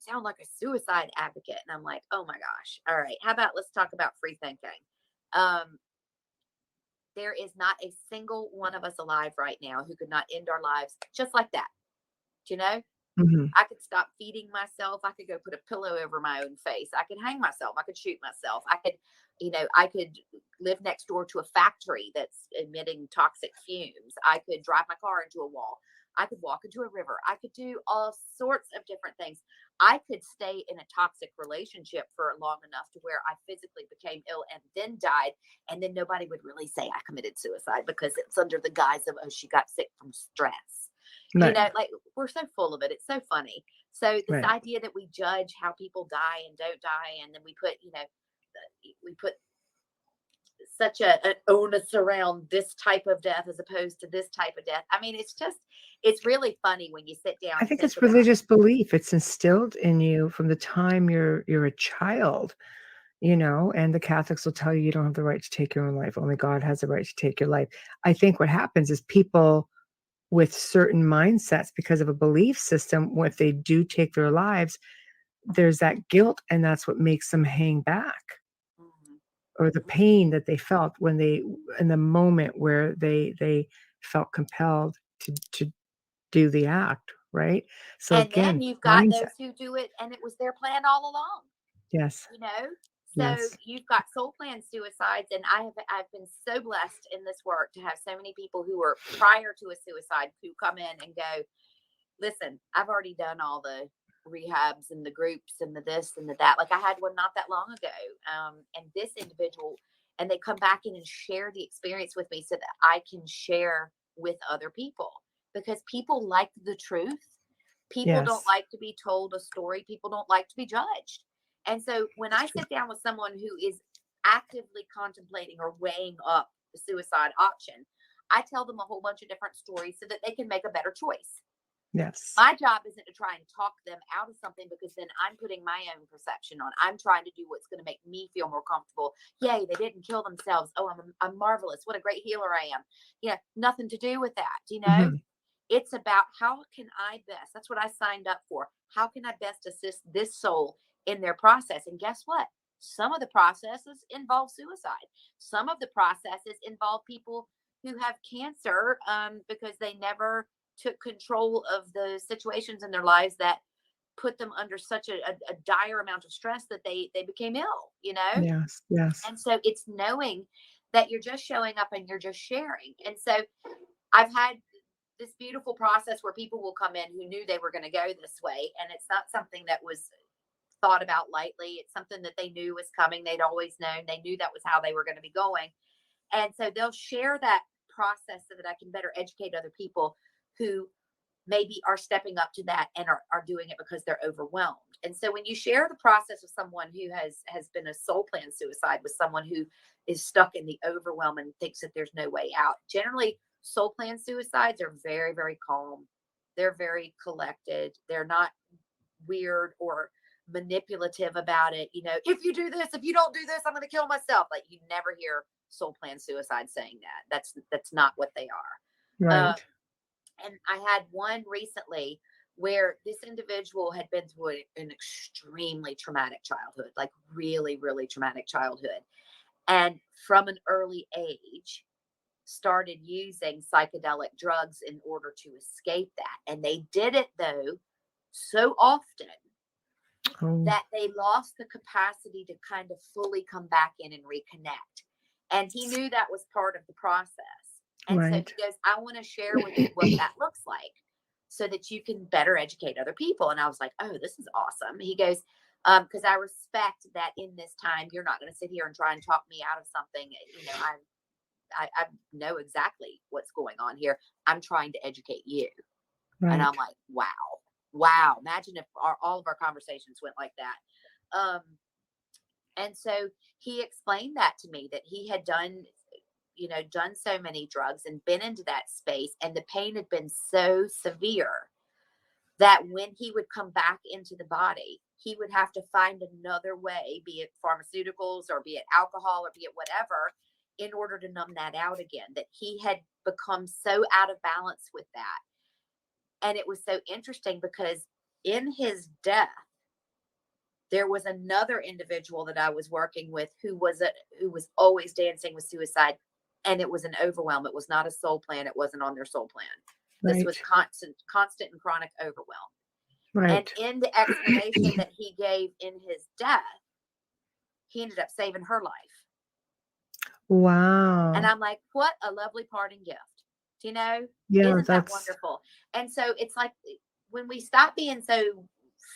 sound like a suicide advocate, and I'm like, oh my gosh. All right, how about let's talk about free thinking. There is not a single one of us alive right now who could not end our lives just like that. I could stop feeding myself. I could go put a pillow over my own face. I could hang myself. I could shoot myself. I could live next door to a factory that's emitting toxic fumes. I could drive my car into a wall. I could walk into a river. I could do all sorts of different things. I could stay in a toxic relationship for long enough to where I physically became ill and then died. And then nobody would really say I committed suicide because it's under the guise of, oh, she got sick from stress. Right. Like we're so full of it. It's so funny. So this idea that we judge how people die and don't die. And then we put such an onus around this type of death as opposed to this type of death. I mean, it's really funny when you sit down. I think it's religious belief. It's instilled in you from the time you're a child, and the Catholics will tell you don't have the right to take your own life. Only God has the right to take your life. I think what happens is people with certain mindsets, because of a belief system, if they do take their lives, there's that guilt, and that's what makes them hang back. Or the pain that they felt when they, in the moment where they felt compelled to do the act, right? So and again, then you've got those who do it, and it was their plan all along. Yes. So you've got soul plan suicides, and I've been so blessed in this work to have so many people who were prior to a suicide who come in and go, listen, I've already done all the rehabs and the groups and the this and the that. Like I had one not that long ago. And this individual, and they come back in and share the experience with me so that I can share with other people, because people like the truth. People don't like to be told a story. People don't like to be judged. And so when I sit down with someone who is actively contemplating or weighing up the suicide option, I tell them a whole bunch of different stories so that they can make a better choice. Yes. My job isn't to try and talk them out of something, because then I'm putting my own perception on. I'm trying to do what's going to make me feel more comfortable. Yay, they didn't kill themselves. Oh, I'm marvelous. What a great healer I am. Nothing to do with that. Mhm. It's about how can I best, that's what I signed up for. How can I best assist this soul in their process? And guess what? Some of the processes involve suicide. Some of the processes involve people who have cancer, because they never took control of the situations in their lives that put them under such a dire amount of stress that they became ill. Yes. Yes. And so it's knowing that you're just showing up and you're just sharing. And so I've had this beautiful process where people will come in who knew they were going to go this way, and it's not something that was thought about lightly. It's something that they knew was coming. They'd always known. They knew that was how they were going to be going. And so they'll share that process so that I can better educate other people who maybe are stepping up to that and are doing it because they're overwhelmed. And so when you share the process with someone who has been a soul plan suicide, with someone who is stuck in the overwhelm and thinks that there's no way out, generally soul plan suicides are very, very calm. They're very collected. They're not weird or manipulative about it. If you do this, if you don't do this, I'm going to kill myself. Like, you never hear soul plan suicide saying that. That's not what they are. Right. And I had one recently where this individual had been through an extremely traumatic childhood, like really, really traumatic childhood. And from an early age, started using psychedelic drugs in order to escape that. And they did it, though, so often Oh, that they lost the capacity to kind of fully come back in and reconnect. And he knew that was part of the process. And so right. he goes, I want to share with you what that looks like so that you can better educate other people. And I was like, oh, this is awesome. He goes, because I respect that in this time, you're not going to sit here and try and talk me out of something. I know exactly what's going on here. I'm trying to educate you. And I'm Right. like, wow. Imagine if all of our conversations went like that. And so he explained that to me, that he had done so many drugs and been into that space, and the pain had been so severe that when he would come back into the body, he would have to find another way, be it pharmaceuticals or be it alcohol or be it whatever, in order to numb that out again, that he had become so out of balance with that. And it was so interesting because in his death, there was another individual that I was working with who was always dancing with suicide, and it was an overwhelm. It was not a soul plan. It wasn't on their soul plan. This was Right. constant and chronic overwhelm. And Right. in the explanation that he gave in his death, he ended up saving her life. And Wow. I'm like, what a lovely parting gift. Yeah, Isn't that that's wonderful? And so it's like, when we stop being so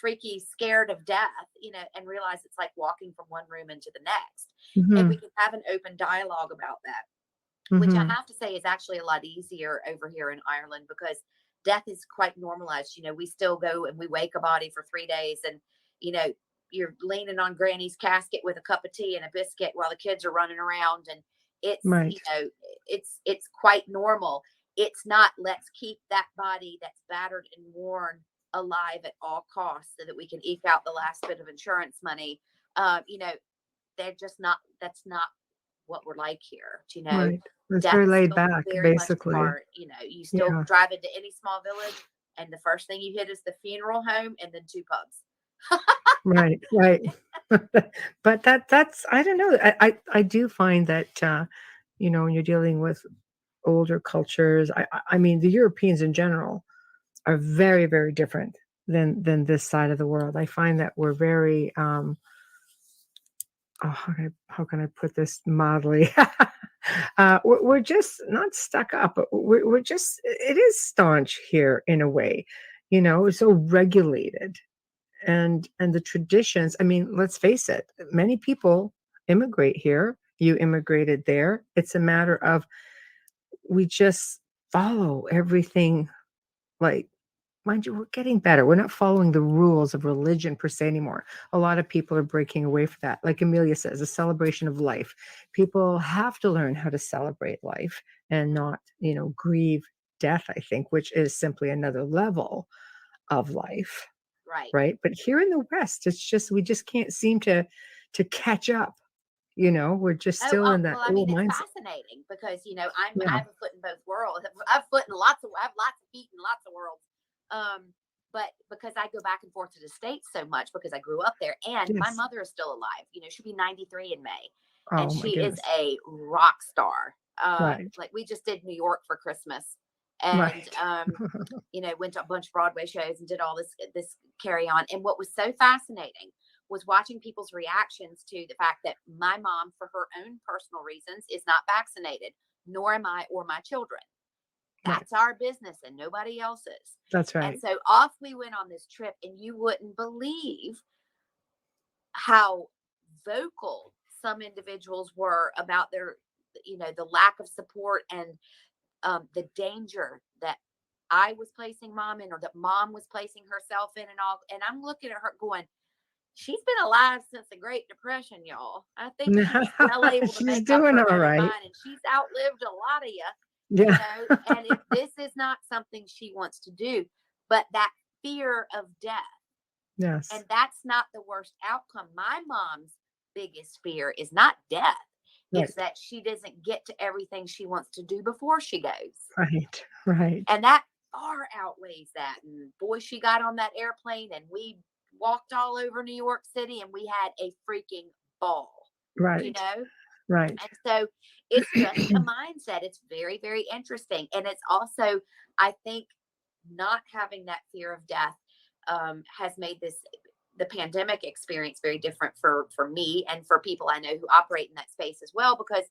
freaky scared of death, and realize it's like walking from one room into the next, and we mhm, can have an open dialogue about that, which I mhm. have to say is actually a lot easier over here in Ireland, because death is quite normalized. We still go and we wake a body for 3 days, and you know you're leaning on granny's casket with a cup of tea and a biscuit while the kids are running around, and it's Right. it's quite normal. It's not, let's keep that body that's battered and worn alive at all costs so that we can eke out the last bit of insurance money. You know, they're just not. That's not what we're like here. Right. It's Death very is laid still back, very much a basically. part. You still Yeah. drive into any small village, and the first thing you hit is the funeral home and then two pubs. Right. Right. But that's I don't know. I do find that when you're dealing with older cultures, I mean the Europeans in general are very, very different than this side of the world. I find that we're very how can I put this mildly? We're just not stuck up, but we're just it is staunch here in a way, so regulated and the traditions. I mean, let's face it, many people immigrate here. You immigrated there. It's a matter of we just follow everything like mind you, we're getting better. We're not following the rules of religion per se anymore. A lot of people are breaking away from that. Like Amelia says, a celebration of life. People have to learn how to celebrate life and not, grieve death, I think, which is simply another level of life, Right. right? But here in the West, it's just we just can't seem to catch up. We're just still in that Well, I old mean, it's mindset. fascinating because I Yeah. have a foot in both worlds. I have lots of feet in lots of worlds. But because I go back and forth to the States so much because I grew up there, and my Yes. mother is still alive. She'll be 93 in May, and Oh my she is goodness. a rock star. Right. Like we just did New York for Christmas, and Right. went to a bunch of Broadway shows and did all this carry on. And what was so fascinating was watching people's reactions to the fact that my mom, for her own personal reasons, is not vaccinated, nor am I or my children. Right. That's our business and nobody else's. That's And right. so off we went on this trip, and you wouldn't believe how vocal some individuals were about the lack of support and the danger that I was placing mom in, or that mom was placing herself in, and all. And I'm looking at her going, she's been alive since the Great Depression, y'all. I think she's well able to She's make up doing her all own right. mind, and she's outlived a lot of you, Yeah. And if this is not something she wants to do, but that fear of death, Yes. and that's not the worst outcome. My mom's biggest fear is not death. Right. It's that she doesn't get to everything she wants to do before she goes. Right. Right. And that far outweighs that. And boy, she got on that airplane and we walked all over New York City and we had a freaking ball, Right. Right. And so it's just a mindset. It's very, very interesting. And it's also, I think, not having that fear of death has made the pandemic experience very different for me and for people I know who operate in that space as well, because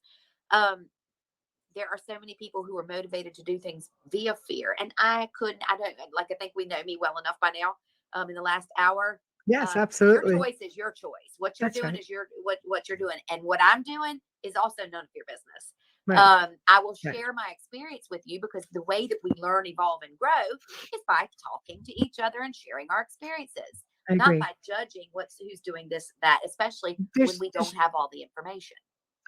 there are so many people who are motivated to do things via fear. And I think we know me well enough by now. In the last hour, Yes, your absolutely. choice is your choice. What you're That's doing right. is what you're doing. And what I'm doing is also none of your business. Right. I will Right. share my experience with you, because the way that we learn, evolve, and grow is by talking to each other and sharing our experiences, I not agree. by judging who's doing this, that, especially when There's, we don't have all the information.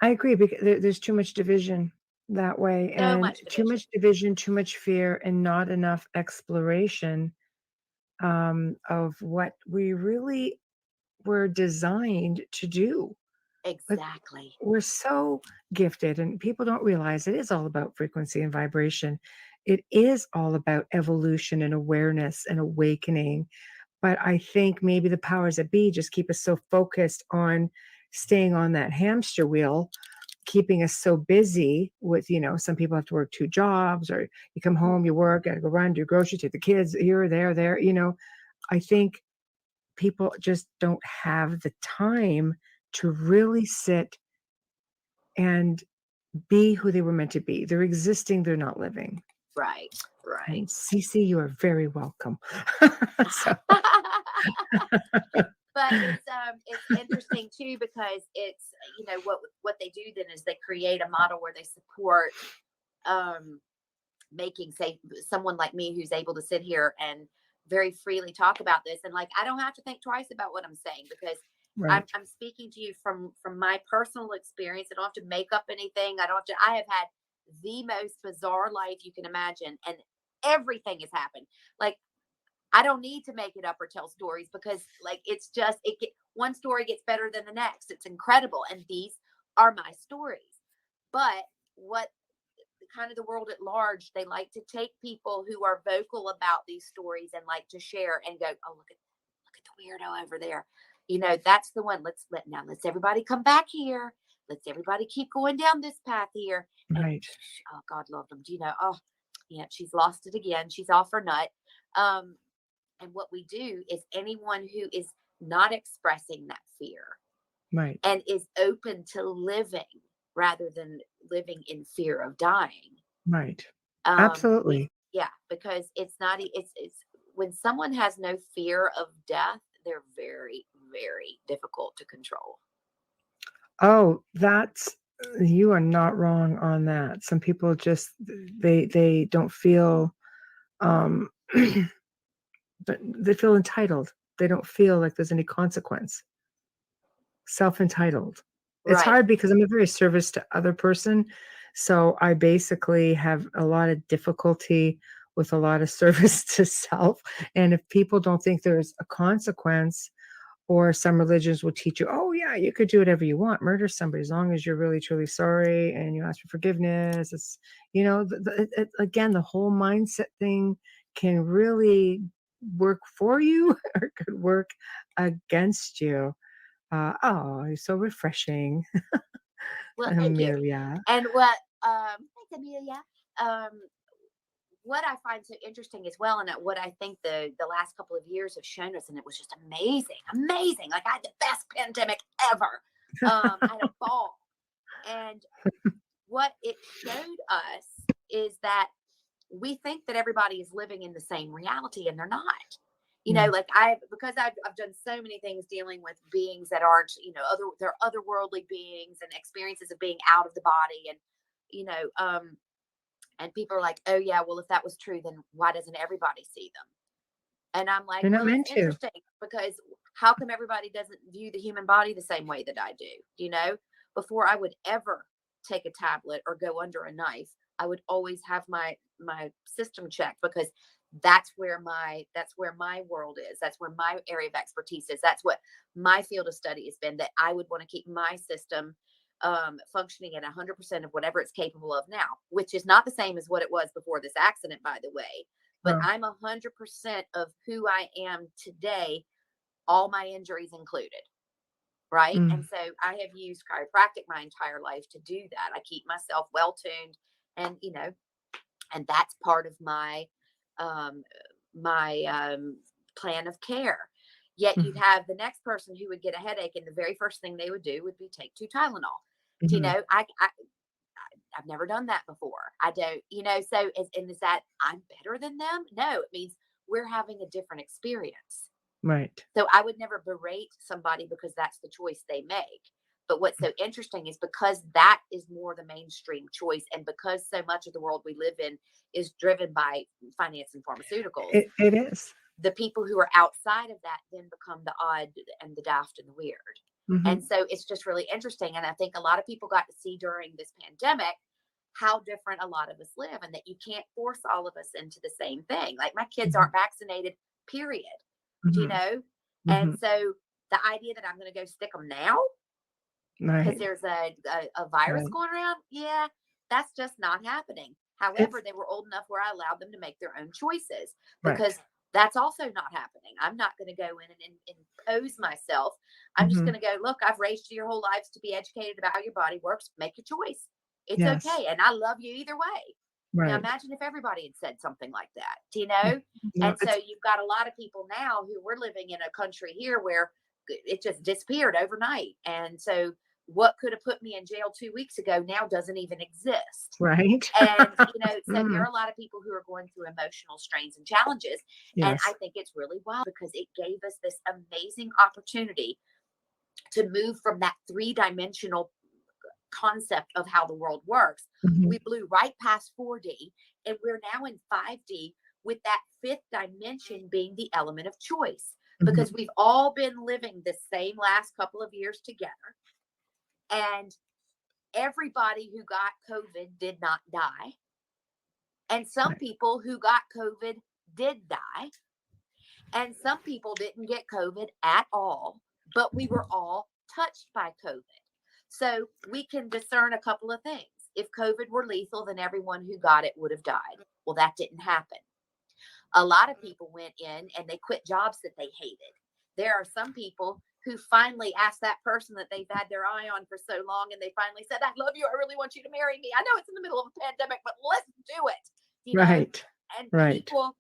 I agree, because there's too much division that way, So and much too division. much division, too much fear, and not enough exploration of what we really were designed to do. Like, Exactly. we're so gifted, and people don't realize it is all about frequency and vibration. It is all about evolution and awareness and awakening. But I think maybe the powers that be just keep us so focused on staying on that hamster wheel, keeping us so busy with, some people have to work 2 jobs, or you come home, you work, gotta go run, do groceries, take the kids here, there. I think people just don't have the time to really sit and be who they were meant to be. They're existing, they're not living. Right. And Cece, you are very welcome. So, But it's interesting too, because it's what they do then is they create a model where they support making, say, someone like me who's able to sit here and very freely talk about this, and like I don't have to think twice about what I'm saying, because right. I'm speaking to you from my personal experience. I don't have to make up anything. I have had the most bizarre life you can imagine, and everything has happened. Like, I don't need to make it up or tell stories, because like it's just one story gets better than the next. It's incredible, and these are my stories. But what kind of the world at large, they like to take people who are vocal about these stories and like to share and go, oh, look at the weirdo over there. That's the one. Let's everybody come back here. Let's everybody keep going down this path here. And Right. oh, God love them. Oh, yeah, she's lost it again. She's off her nut. And what we do is anyone who is not expressing that fear Right. and is open to living rather than living in fear of dying. Right. Absolutely. Yeah, because it's not, it's when someone has no fear of death, they're very, very difficult to control. Oh, you are not wrong on that. Some people just they don't feel but they feel entitled. They don't feel like there's any consequence. Self-entitled. It's Right. hard because I'm a very service to other person. So I basically have a lot of difficulty with a lot of service to self. And if people don't think there's a consequence, or some religions will teach you, oh, yeah, you could do whatever you want, murder somebody, as long as you're really, truly sorry and you ask for forgiveness. It's, again, the whole mindset thing can really work for you or could work against you. Oh, you're so refreshing, Well, thank you. Amelia. And what, thanks, Amelia. Um, what I find so interesting as well, and what I think the last couple of years have shown us, and it was just amazing. Like, I had the best pandemic ever. I had a ball, and what it showed us is that we think that everybody is living in the same reality, and they're not. Like because I've done so many things dealing with beings that aren't, they're otherworldly beings and experiences of being out of the body, and you know, um, and people are like, oh yeah, well, if that was true, then why doesn't everybody see them? And I'm like, You're not well, it's meant to. interesting, because how come everybody doesn't view the human body the same way that I do? Before I would ever take a tablet or go under a knife, I would always have my system checked, because that's where my world is. That's where my area of expertise is. That's what my field of study has been, that I would want to keep my system functioning at 100% of whatever it's capable of now, which is not the same as what it was before this accident, by the way. But I'm 100% of who I am today, all my injuries included. Right. And so I have used chiropractic my entire life to do that. I keep myself well tuned, and, and that's part of my plan of care. Yet you'd have the next person who would get a headache, and the very first thing they would do would be take 2 Tylenol. I've never done that before. I don't, so is that I'm better than them? No, it means we're having a different experience. Right. So I would never berate somebody because that's the choice they make. But what's so interesting is, because that is more the mainstream choice, and because so much of the world we live in is driven by finance and pharmaceuticals, It is. the people who are outside of that then become the odd and the daft and the weird. And so it's just really interesting. And I think a lot of people got to see during this pandemic how different a lot of us live, and that you can't force all of us into the same thing. Like, my kids aren't vaccinated, period. And so the idea that I'm going to go stick them now because there's a virus going around, yeah, that's just not happening. However, they were old enough where I allowed them to make their own choices, because that's also not happening. I'm not going to go in and impose myself. I'm just going to go, look, I've raised you your whole lives to be educated about how your body works. Make your choice. It's okay. And I love you either way. Now, imagine if everybody had said something like that, And so you've got a lot of people now who we're living in a country here where it just disappeared overnight. And so what could have put me in jail 2 weeks ago now doesn't even exist. Right. And, so there are a lot of people who are going through emotional strains and challenges. And I think it's really wild, because it gave us this amazing opportunity to move from that 3-dimensional concept of how the world works. We blew right past 4D, and we're now in 5D, with that 5th dimension being the element of choice, because we've all been living the same last couple of years together, and everybody who got COVID did not die, and some people who got COVID did die, and some people didn't get COVID at all, but we were all touched by COVID. So we can discern a couple of things. If COVID were lethal, then everyone who got it would have died. Well, that didn't happen. A lot of people went in and they quit jobs that they hated. There are some people who finally asked that person that they've had their eye on for so long, and they finally said, I love you. I really want you to marry me. I know it's in the middle of a pandemic, but let's do it. Right. And people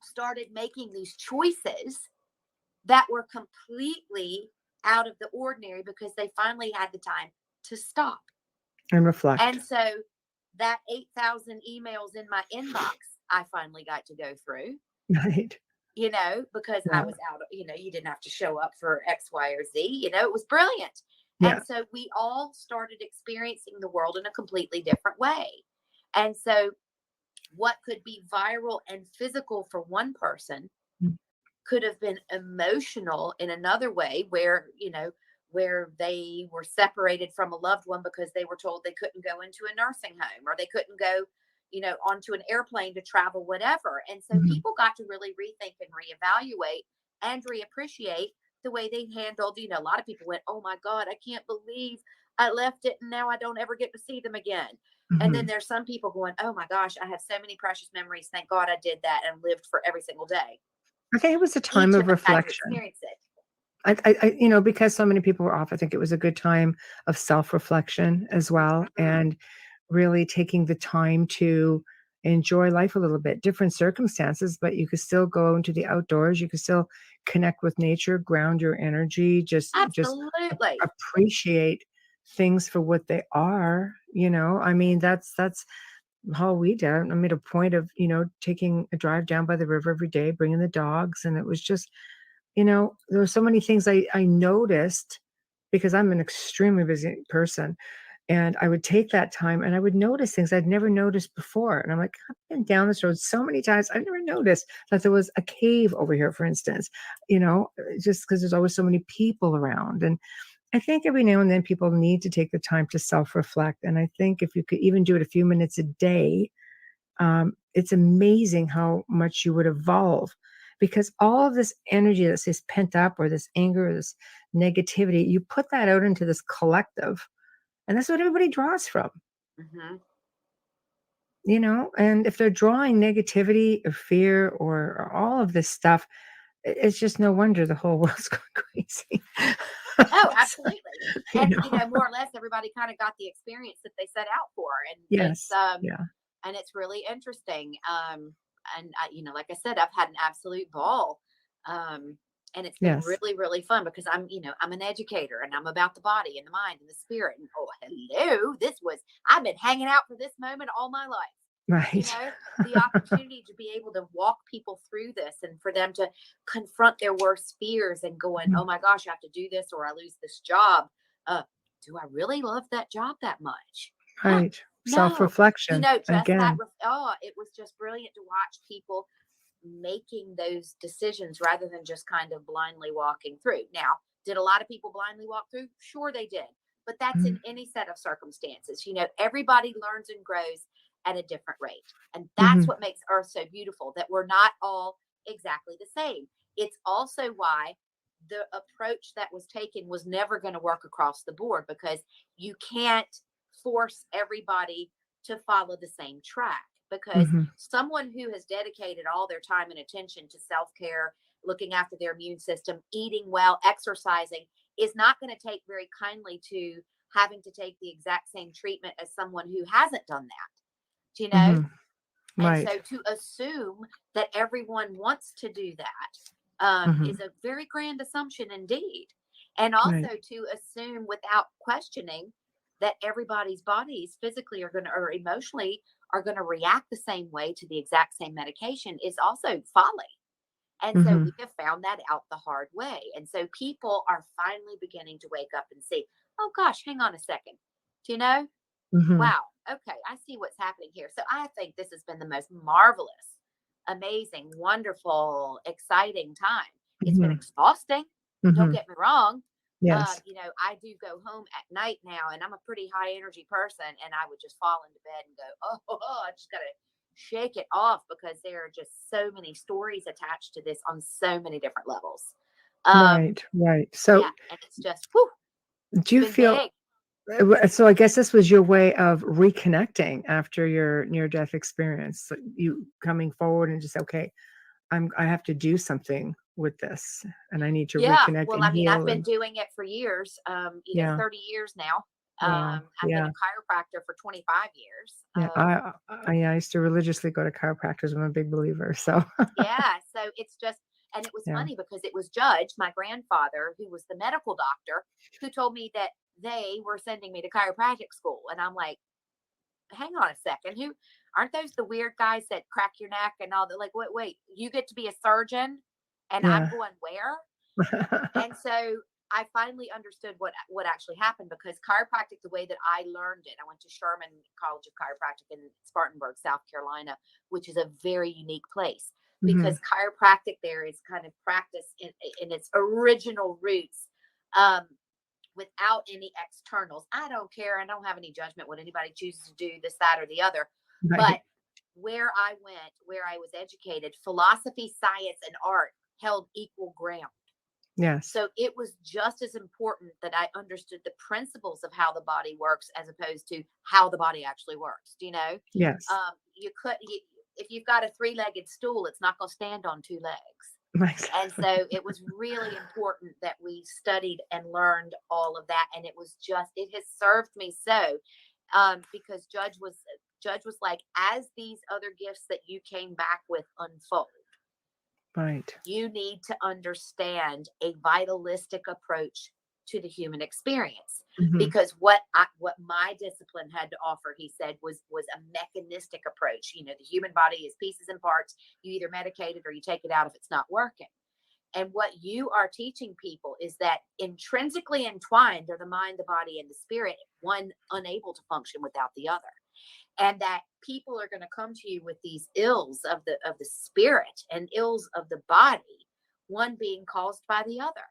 started making these choices that were completely out of the ordinary, because they finally had the time to stop and reflect. And so that 8,000 emails in my inbox, I finally got to go through. Right. Because I was out, you didn't have to show up for X, Y, or Z, it was brilliant. Yeah. And so we all started experiencing the world in a completely different way. And so what could be viral and physical for one person could have been emotional in another way, where, where they were separated from a loved one because they were told they couldn't go into a nursing home or they couldn't go, onto an airplane to travel, whatever. And so Mhm. people got to really rethink and reevaluate and reappreciate the way they handled, a lot of people went, oh my God, I can't believe I left it and now I don't ever get to see them again. And then Mhm. there's some people going, oh my gosh, I have so many precious memories. Thank God I did that and lived for every single day. I think it was a time Each of of us had to reflection. experience it. Because so many people were off, I think it was a good time of self-reflection as well, Mhm. and really taking the time to enjoy life a little bit. Different circumstances, but you could still go into the outdoors. You could still connect with nature, ground your energy, just Absolutely. appreciate things for what they are. I mean, that's how we did. I made a point of, taking a drive down by the river every day, bringing the dogs, and it was just, there were so many things I noticed because I'm an extremely busy person. And I would take that time and I would notice things I'd never noticed before. And I'm like, I've been down this road so many times. I've never noticed that there was a cave over here, for instance, just because there's always so many people around. And I think every now and then people need to take the time to self reflect. And I think if you could even do it a few minutes a day, it's amazing how much you would evolve because all of this energy that's this pent up or this anger or this negativity, you put that out into this collective, and that's what everybody draws from, Hmm. and if they're drawing negativity or fear or all of this stuff, it's just no wonder the whole world's going crazy. Oh, So, absolutely. you And know, more or less everybody kind of got the experience that they set out for. yes, yeah, And it's really interesting. And like I said, I've had an absolute ball. Um, and it's been yes, really, really fun because I'm an educator and I'm about the body and the mind and the spirit. And oh, hello, I've been hanging out for this moment all my life. you right. know the opportunity to be able to walk people through this and for them to confront their worst fears and going, oh my gosh, I have to do this or I lose this job. uh do I really love that job that much? Right. No. Self-reflection Just that again. it was just brilliant to watch people making those decisions rather than just kind of blindly walking through. Now, did a lot of people blindly walk through? Sure, they did. But that's in Mhm. any set of circumstances. Everybody learns and grows at a different rate. And that's Mhm. what makes Earth so beautiful, that we're not all exactly the same. It's also why the approach that was taken was never going to work across the board because you can't force everybody to follow the same track because Mhm. someone who has dedicated all their time and attention to self care, looking after their immune system, eating well, exercising, is not going to take very kindly to having to take the exact same treatment as someone who hasn't done that, you know? Mhm. And so Right. to assume that everyone wants to do that is Mhm. a very grand assumption indeed. And Right. also to assume without questioning that everybody's bodies physically are going to or emotionally are going to react the same way to the exact same medication is also folly. And so we Mhm. have found that out the hard way. And so people are finally beginning to wake up and see, oh gosh, hang on a second. Do you know? Mhm. Wow, okay, I see what's happening here. So I think this has been the most marvelous, amazing, wonderful, exciting time. It's been Mhm. exhausting. Don't Mhm. get me wrong. Yes. I do go home at night now, and I'm a pretty high energy person, and I would just fall into bed and go, oh, I just got to shake it off because there are just so many stories attached to this on so many different levels. Um, Right. Right. yeah, So, and it's just, whew, do it's you been feel big. so I guess this was your way of reconnecting after your near-death experience, so you coming forward and just, "Okay, I have to do something with this, and I need to Yeah. reconnect Well, and I mean, I've heal," been and doing it for years, yeah. 30 years now. Wow. I've been Yeah. a chiropractor for 25 years. Yeah. I used to religiously go to chiropractors. I'm a big believer, so Yeah. So it's just, and it was yeah. funny because it was Judge, my grandfather, who was the medical doctor, who told me that they were sending me to chiropractic school. And I'm like, hang on a second. Who aren't those the weird guys that crack your neck and all that? Like, wait, you get to be a surgeon and I'm Yeah. going where? And so I finally understood what actually happened because chiropractic, the way that I learned it, I went to Sherman College of Chiropractic in Spartanburg, South Carolina, which is a very unique place because Mhm. chiropractic there is kind of practice in its original roots. Um, without any externals. I don't care. I don't have any judgment what anybody chooses to do, this, that, or the other. Right. But where I went, where I was educated, philosophy, science, and art held equal ground. Yes. So it was just as important that I understood the principles of how the body works as opposed to how the body actually works. Do you know? Yes. If you've got a 3-legged stool, it's not going to stand on 2 legs. Exactly. And so it was really important that we studied and learned all of that. And it has served me so, because Judge was like, as these other gifts that you came back with unfold, Right. you need to understand a vitalistic approach to the human experience. Mhm. Because what my discipline had to offer, he said, was a mechanistic approach. The human body is pieces and parts. You either medicate it or you take it out if it's not working. And what you are teaching people is that intrinsically entwined are the mind, the body, and the spirit, one unable to function without the other. And that people are going to come to you with these ills of the spirit and ills of the body, one being caused by the other.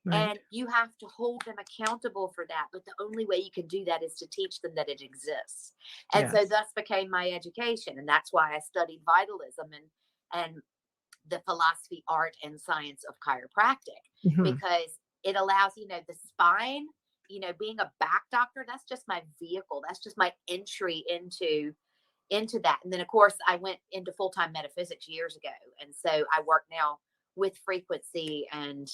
Right. And you have to hold them accountable for that. But the only way you can do that is to teach them that it exists. And so Yes. thus became my education. And that's why I studied vitalism and the philosophy, art, and science of chiropractic, Mhm. because it allows, the spine, being a back doctor, that's just my vehicle. That's just my entry into that. And then, of course, I went into full-time metaphysics years ago. And so I work now with frequency, and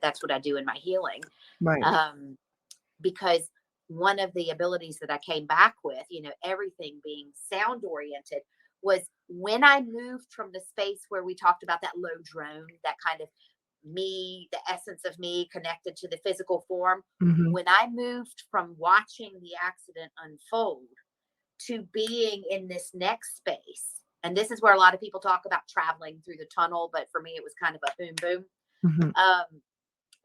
that's what I do in my healing. Right. Because one of the abilities that I came back with, everything being sound oriented, was when I moved from the space where we talked about that low drone, that kind of me, the essence of me connected to the physical form. Mhm. When I moved from watching the accident unfold to being in this next space, and this is where a lot of people talk about traveling through the tunnel, but for me, it was kind of a boom, boom. Mhm.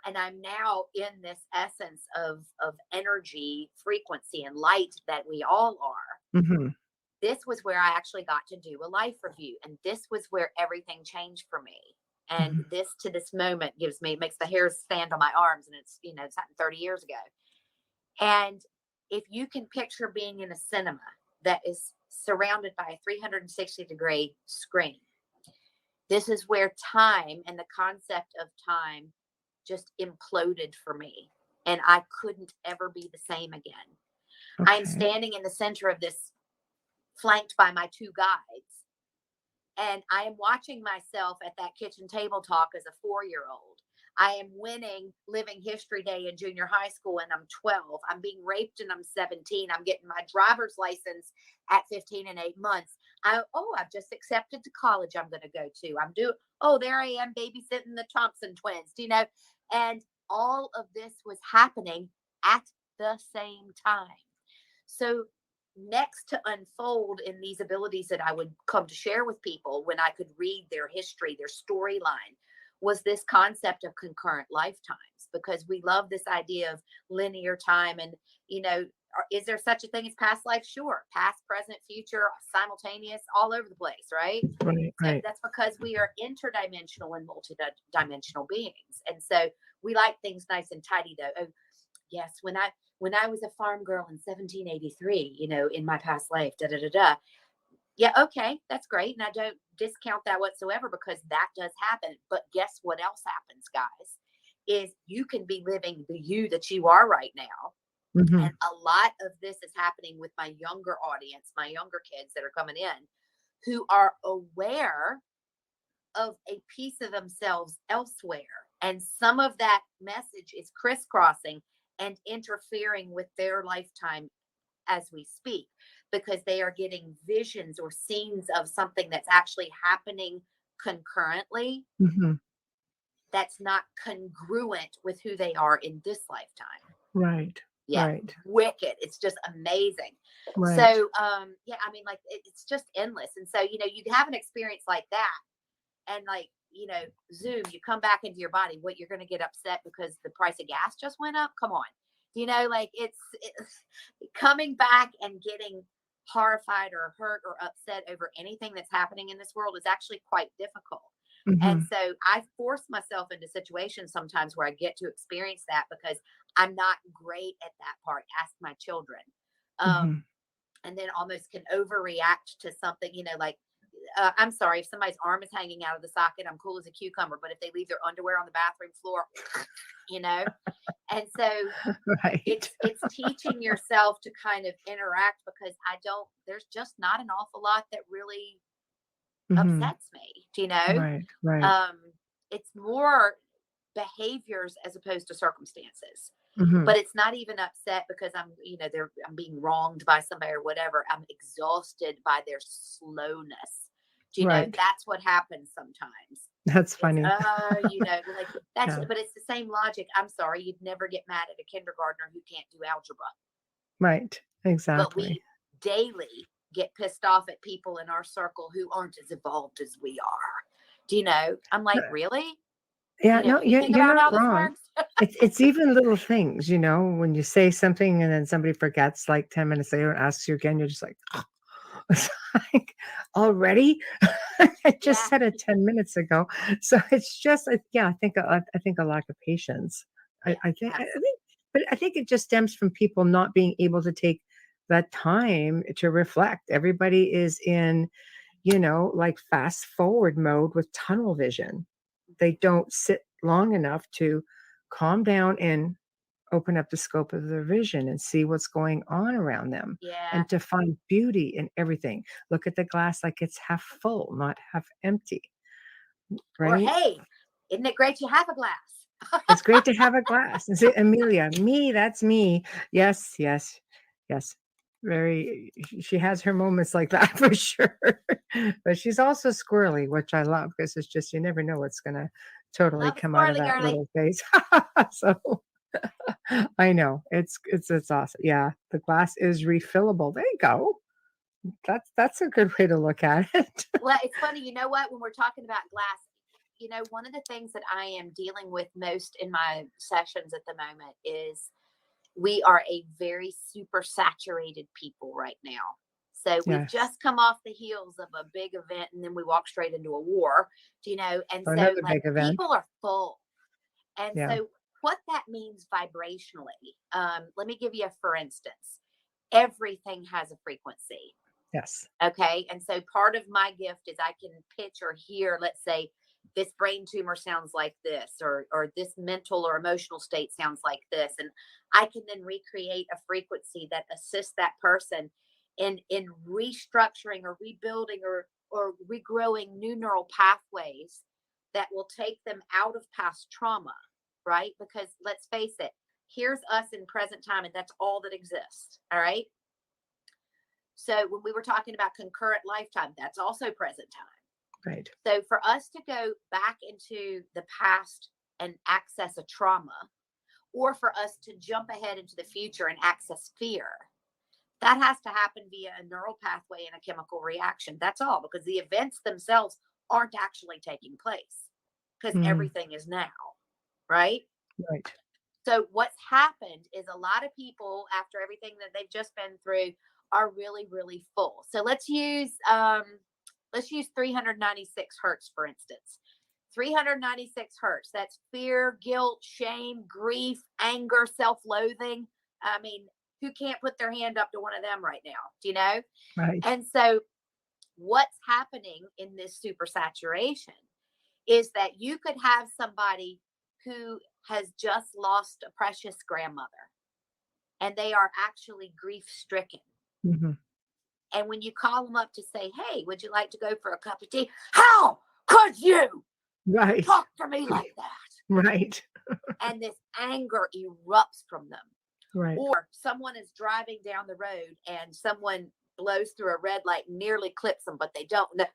And I'm now in this essence of energy, frequency, and light that we all are. Mhm. This was where I actually got to do a life review. And this was where everything changed for me. And Mhm. this to this moment makes the hairs stand on my arms. And it's happened 30 years ago. And if you can picture being in a cinema that is surrounded by a 360-degree screen, this is where time and the concept of time just imploded for me. And I couldn't ever be the same again. I am Okay. standing in the center of this, flanked by my 2 guides. And I am watching myself at that kitchen table talk as a 4-year-old. I am winning Living History Day in junior high school, and I'm 12. I'm being raped, and I'm 17. I'm getting my driver's license at 15 and 8 months. I've just accepted to college I'm going to go to. There I am babysitting the Thompson twins, and all of this was happening at the same time. So next to unfold in these abilities that I would come to share with people when I could read their history, their storyline, was this concept of concurrent lifetimes, because we love this idea of linear time. And, is there such a thing as past life? Sure. Past, present, future, simultaneous, all over the place, right? Right. So Right. that's because we are interdimensional and multidimensional beings. And so we like things nice and tidy, though. Oh, yes. When I was a farm girl in 1783, in my past life, da da da da. Yeah, okay, that's great. And I don't discount that whatsoever, because that does happen. But guess what else happens, guys? Is you can be living the you that you are right now. Mhm. And a lot of this is happening with my younger audience, my younger kids that are coming in, who are aware of a piece of themselves elsewhere. And some of that message is crisscrossing and interfering with their lifetime as we speak, because they are getting visions or scenes of something that's actually happening concurrently, Mhm. that's not congruent with who they are in this lifetime. Right. Yeah, Right. wicked. It's just amazing. Right. So yeah, I mean, like, it's just endless. And so you have an experience like that, and like, Zoom, you come back into your body, what, you're going to get upset because the price of gas just went up? Come on. Like, it's coming back and getting horrified or hurt or upset over anything that's happening in this world is actually quite difficult. And Mhm. so I force myself into situations sometimes where I get to experience that because I'm not great at that part. Ask my children. Mhm. And then almost can overreact to something, like, I'm sorry, if somebody's arm is hanging out of the socket, I'm cool as a cucumber. But if they leave their underwear on the bathroom floor, you know, and so Right. it's teaching yourself to kind of interact because there's just not an awful lot that really Mhm. upsets me, you know? Right. Right. Um, it's more behaviors as opposed to circumstances. Mhm. But it's not even upset because I'm being wronged by somebody or whatever. I'm exhausted by their slowness. Right. That's what happens sometimes. That's It's funny. like that's Yeah. but it's the same logic. I'm sorry, you'd never get mad at a kindergartner who can't do algebra. Right. But Exactly. we daily get pissed off at people in our circle who aren't as evolved as we are. I'm like, really? Yeah, no, When you think you're about not how this wrong. works. It's even little things, when you say something and then somebody forgets like 10 minutes later and asks you again, you're just like, it's like, already? I just Yeah. said it 10 minutes ago. So it's just, yeah, I think a lack of patience. Yeah, I absolutely. think, but I think it just stems from people not being able to take that time to reflect. Everybody is in, like fast forward mode with tunnel vision. They don't sit long enough to calm down and open up the scope of their vision and see what's going on around them Yeah. and to find beauty in everything. Look at the glass like it's half full, not half empty, Or right? hey, isn't it great you have a glass? It's great to have a glass. Is it Amelia? Me, that's me. Yes, yes, yes. Very, she has her moments like that for sure. But she's also squirrely, which I love because it's just, you never know what's going to totally Love a come out of squirrely that girly. little face. So I know it's awesome. Yeah, the glass is refillable. There you go. That's a good way to look at it. Well, it's funny, you know what? When we're talking about glass, one of the things that I am dealing with most in my sessions at the moment is we are a very super saturated people right now. So we've Yes. just come off the heels of a big event and then we walk straight into a war, and so Another like big event. people are full. And Yeah. so what that means vibrationally, let me give you a for instance. Everything has a frequency. Yes. Okay. And so part of my gift is I can pitch or hear, let's say, this brain tumor sounds like this, or this mental or emotional state sounds like this. And I can then recreate a frequency that assists that person in restructuring or rebuilding or regrowing new neural pathways that will take them out of past trauma, right? Because let's face it, here's us in present time, and that's all that exists. All right. So when we were talking about concurrent lifetime, that's also present time. Right. So for us to go back into the past and access a trauma, or for us to jump ahead into the future and access fear, that has to happen via a neural pathway and a chemical reaction. That's all, because the events themselves aren't actually taking place because Mm, everything is now, right? right. So what's happened is a lot of people, after everything that they've just been through, are really, really full. So let's use 396 hertz for instance. 396 hertz. That's fear, guilt, shame, grief, anger, self-loathing. I mean, who can't put their hand up to one of them right now? Do you know? Right. And so what's happening in this super saturation is that you could have somebody who has just lost a precious grandmother and they are actually grief stricken. Mhm. And when you call them up to say, hey, would you like to go for a cup of tea? How could you Right. talk to me like that? Right. And this anger erupts from them. Right. Or someone is driving down the road and someone blows through a red light, nearly clips them, but they don't. Now,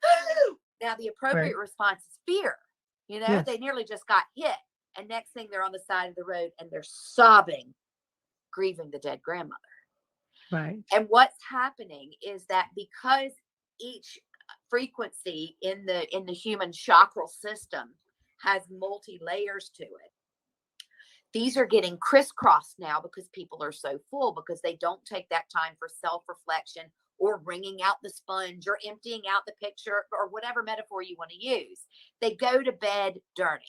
the Right. appropriate response is fear. Yes. They nearly just got hit. And next thing they're on the side of the road and they're sobbing, grieving the dead grandmother. Right. And what's happening is that because each frequency in the human chakral system has multi layers to it, these are getting crisscrossed now because people are so full, because they don't take that time for self reflection or wringing out the sponge or emptying out the picture or whatever metaphor you want to use. They go to bed dirty.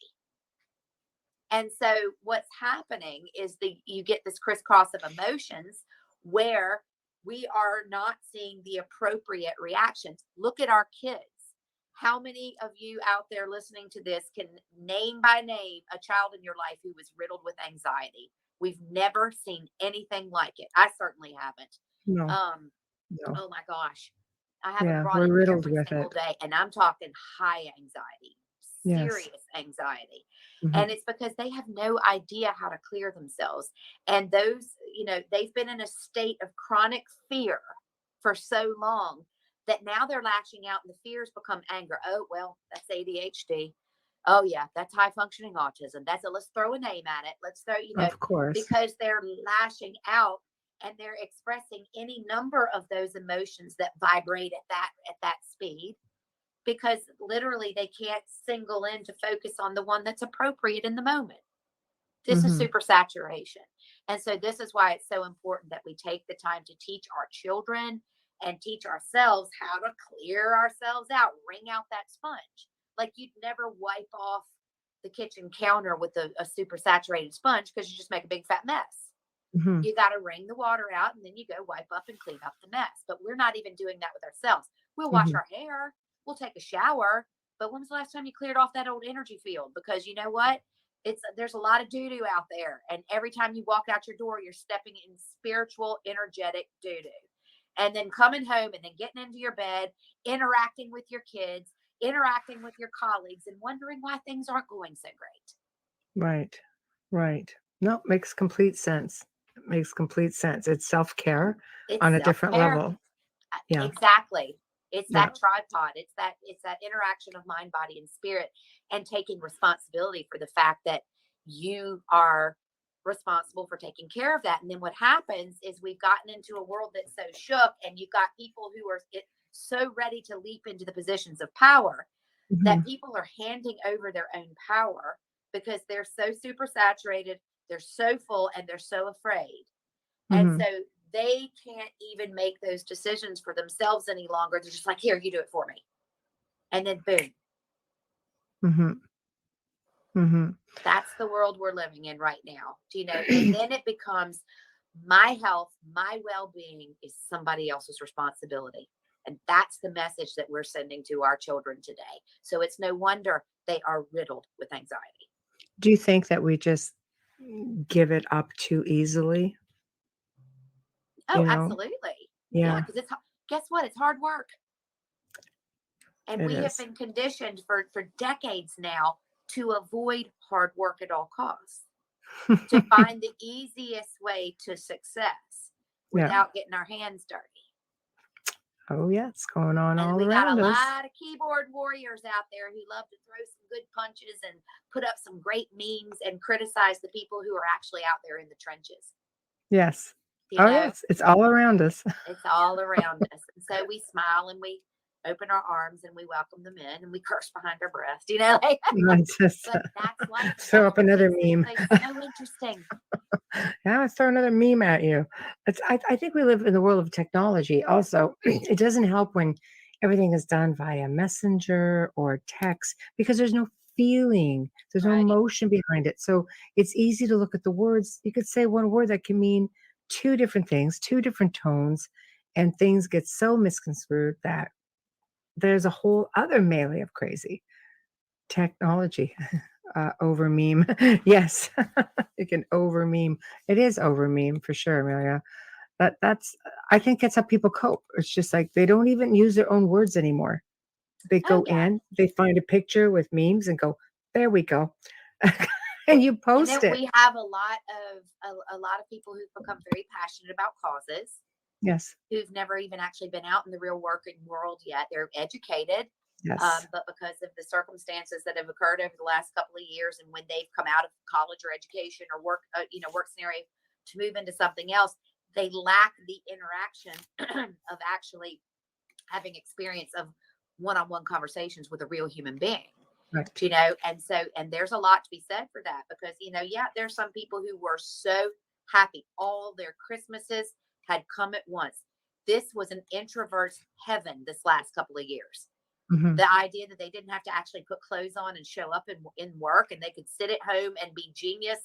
And so what's happening is you get this crisscross of emotions where we are not seeing the appropriate reactions. Look at our kids. How many of you out there listening to this can name by name a child in your life who was riddled with anxiety? We've never seen anything like it. I certainly haven't. No. No. Oh my gosh. I have Yeah, it brought we're in riddled every with single it. day, and I'm talking high anxiety, Yes. serious anxiety. Mhm. And it's because they have no idea how to clear themselves. And those, they've been in a state of chronic fear for so long that now they're lashing out and the fears become anger. Oh, well, that's ADHD. Oh yeah, that's high functioning autism. Let's throw a name at it. Let's throw, Of course. because they're lashing out and they're expressing any number of those emotions that vibrate at that speed, because literally they can't single in to focus on the one that's appropriate in the moment. This is super saturation. And so this is why it's so important that we take the time to teach our children and teach ourselves how to clear ourselves out, wring out that sponge. Like you'd never wipe off the kitchen counter with a super saturated sponge, because you just make a big fat mess. You got to wring the water out and then you go wipe up and clean up the mess. But we're not even doing that with ourselves. We'll wash our hair, we'll take a shower. But when was the last time you cleared off that old energy field? Because you know what? There's a lot of doo-doo out there. And every time you walk out your door, you're stepping in spiritual, energetic doo-doo. And then coming home and then getting into your bed, interacting with your kids, interacting with your colleagues, and wondering why things aren't going so great. Right. No, makes complete sense. It makes complete sense. It's self-care It's on a different self-care. level. Yeah. Exactly. It's Yeah. that tripod. It's that interaction of mind, body, and spirit, and taking responsibility for the fact that you are responsible for taking care of that. And then what happens is we've gotten into a world that's so shook, and you've got people who are so ready to leap into the positions of power that people are handing over their own power because they're so super saturated, they're so full, and they're so afraid. And so they can't even make those decisions for themselves any longer. They're just like, here, you do it for me. And then boom. That's the world we're living in right now. And then it becomes my health, my well-being is somebody else's responsibility. And that's the message that we're sending to our children today. So it's no wonder they are riddled with anxiety. Do you think that we just give it up too easily? Oh, absolutely. Yeah. Because guess what? It's hard work. And we have is. been conditioned for decades now to avoid hard work at all costs, to find the easiest way to success without getting our hands dirty. Oh, yeah, it's going on And all we around got a us. lot of keyboard warriors out there who love to throw some good punches and put up some great memes and criticize the people who are actually out there in the trenches. Yes. Yes, it's all around us. It's all around us. And so we smile and we open our arms and we welcome them in and we curse behind our breath, but that's life. Throw up another meme. So interesting. Yeah, let's throw another meme at you. I think we live in the world of technology also. It doesn't help when everything is done via messenger or text, because there's no feeling, there's no emotion behind it. So it's easy to look at the words. You could say one word that can mean two different things, two different tones, and things get so misconstrued that there's a whole other melee of crazy. Technology. Over meme. Yes. You can over meme. It is over meme for sure, Amelia. That's I think that's how people cope. It's just like they don't even use their own words anymore. They go in, they find a picture with memes and go, there we go. And you post and then it. We have a lot of people who've become very passionate about causes. Yes. Who've never even actually been out in the real working world yet. They're educated. Yes. But because of the circumstances that have occurred over the last couple of years, and when they've come out of college or education or work scenario to move into something else, they lack the interaction of actually having experience of one-on-one conversations with a real human being. Right. And there's a lot to be said for that, because, there's some people who were so happy. All their Christmases had come at once. this was an introvert's heaven this last couple of years. Mhm. The idea that they didn't have to actually put clothes on and show up in work, and they could sit at home and be genius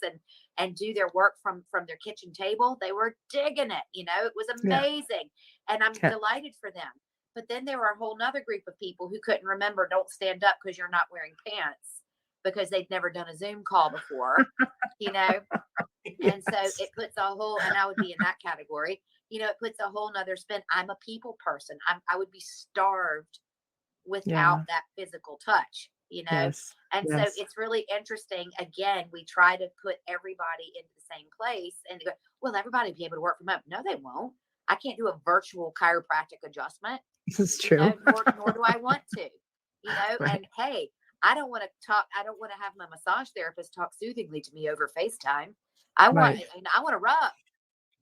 and do their work from their kitchen table. They were digging it. It was Yeah. amazing. And I'm Yeah. delighted for them. But then there were a whole nother group of people who couldn't remember, don't stand up because you're not wearing pants, because they'd never done a Zoom call before, And so Yes. it puts a whole, and I would be in that category, it puts a whole nother spin. I'm a people person. I would be starved without Yeah. that physical touch, Yes. And so Yes. it's really interesting. Again, we try to put everybody into the same place and go, well, everybody will be able to work from home. No, they won't. I can't do a virtual chiropractic adjustment, This is true. nor do I want to, Right. and hey, I don't want to have my massage therapist talk soothingly to me over FaceTime. I want Right. to rub.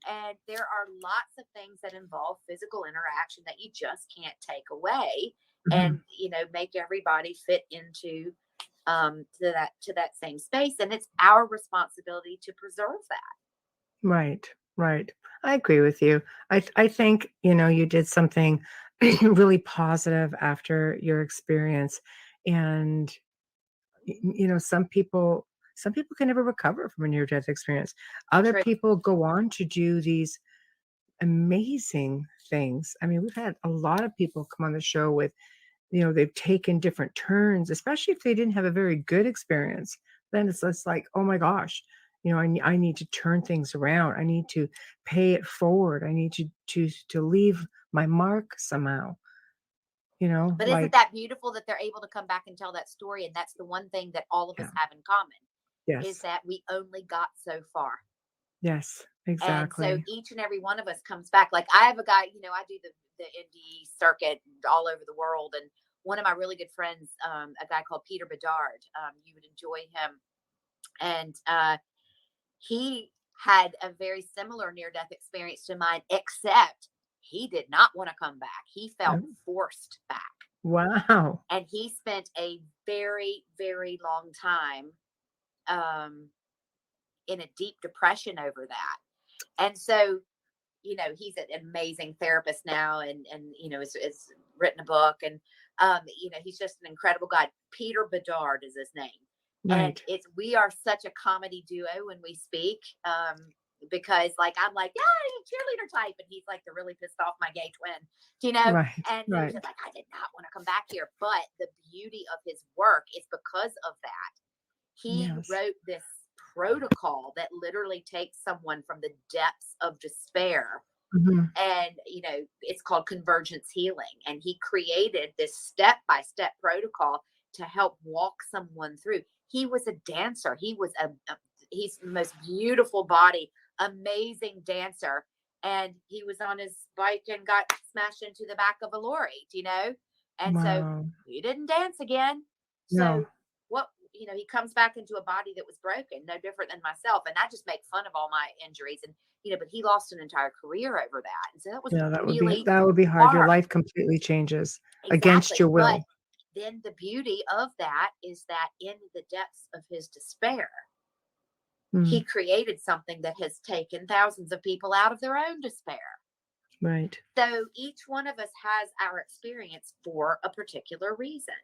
And there are lots of things that involve physical interaction that you just can't take away, and Mhm. make everybody fit into to that same space. And it's our responsibility to preserve that. Right. Right. I agree with you. I think, you did something really positive after your experience. And some people can never recover from a near death experience. Other True. people go on to do these amazing things. I mean, we've had a lot of people come on the show with, they've taken different turns, especially if they didn't have a very good experience. Then it's like, oh my gosh, I need to turn things around. I need to pay it forward. I need to leave my mark somehow. But isn't Like, that beautiful that they're able to come back and tell that story? And that's the one thing that all of us yeah, have in common, is yes, that we only got so far. yes, And so exactly. each and every one of us comes back. Like, I have a guy, I do the NDE circuit all over the world. And one of my really good friends, a guy called Peter Bedard, you would enjoy him. And he had a very similar near death experience to mine, except he did not want to come back. He felt Oh, forced back. wow. And he spent a very, very long time um, in a deep depression over that. And so, he's an amazing therapist now, and has written a book, and he's just an incredible guy. Peter Bedard is his name. And Right. we are such a comedy duo when we speak. Because, like, I'm like, yeah, he's a cheerleader type, and he's like the really pissed off my gay twin. Right. And he was Right. just like, I did not want to come back here. But the beauty of his work is because of that. He Yes. wrote this protocol that literally takes someone from the depths of despair, Mhm. and it's called convergence healing, and he created this step-by-step protocol to help walk someone through. He was a dancer. He's the most beautiful body, amazing dancer, and he was on his bike and got smashed into the back of a lorry. And so Wow. he didn't dance again. No. So what, he comes back into a body that was broken, no different than myself. And I just make fun of all my injuries, and but he lost an entire career over that. And so that was Yeah, really that would be hard. Your hard. life completely changes against Exactly. your But will. then the beauty of that is that in the depths of his despair, he Mm, created something that has taken thousands of people out of their own despair. right. So each one of us has our experience for a particular reason,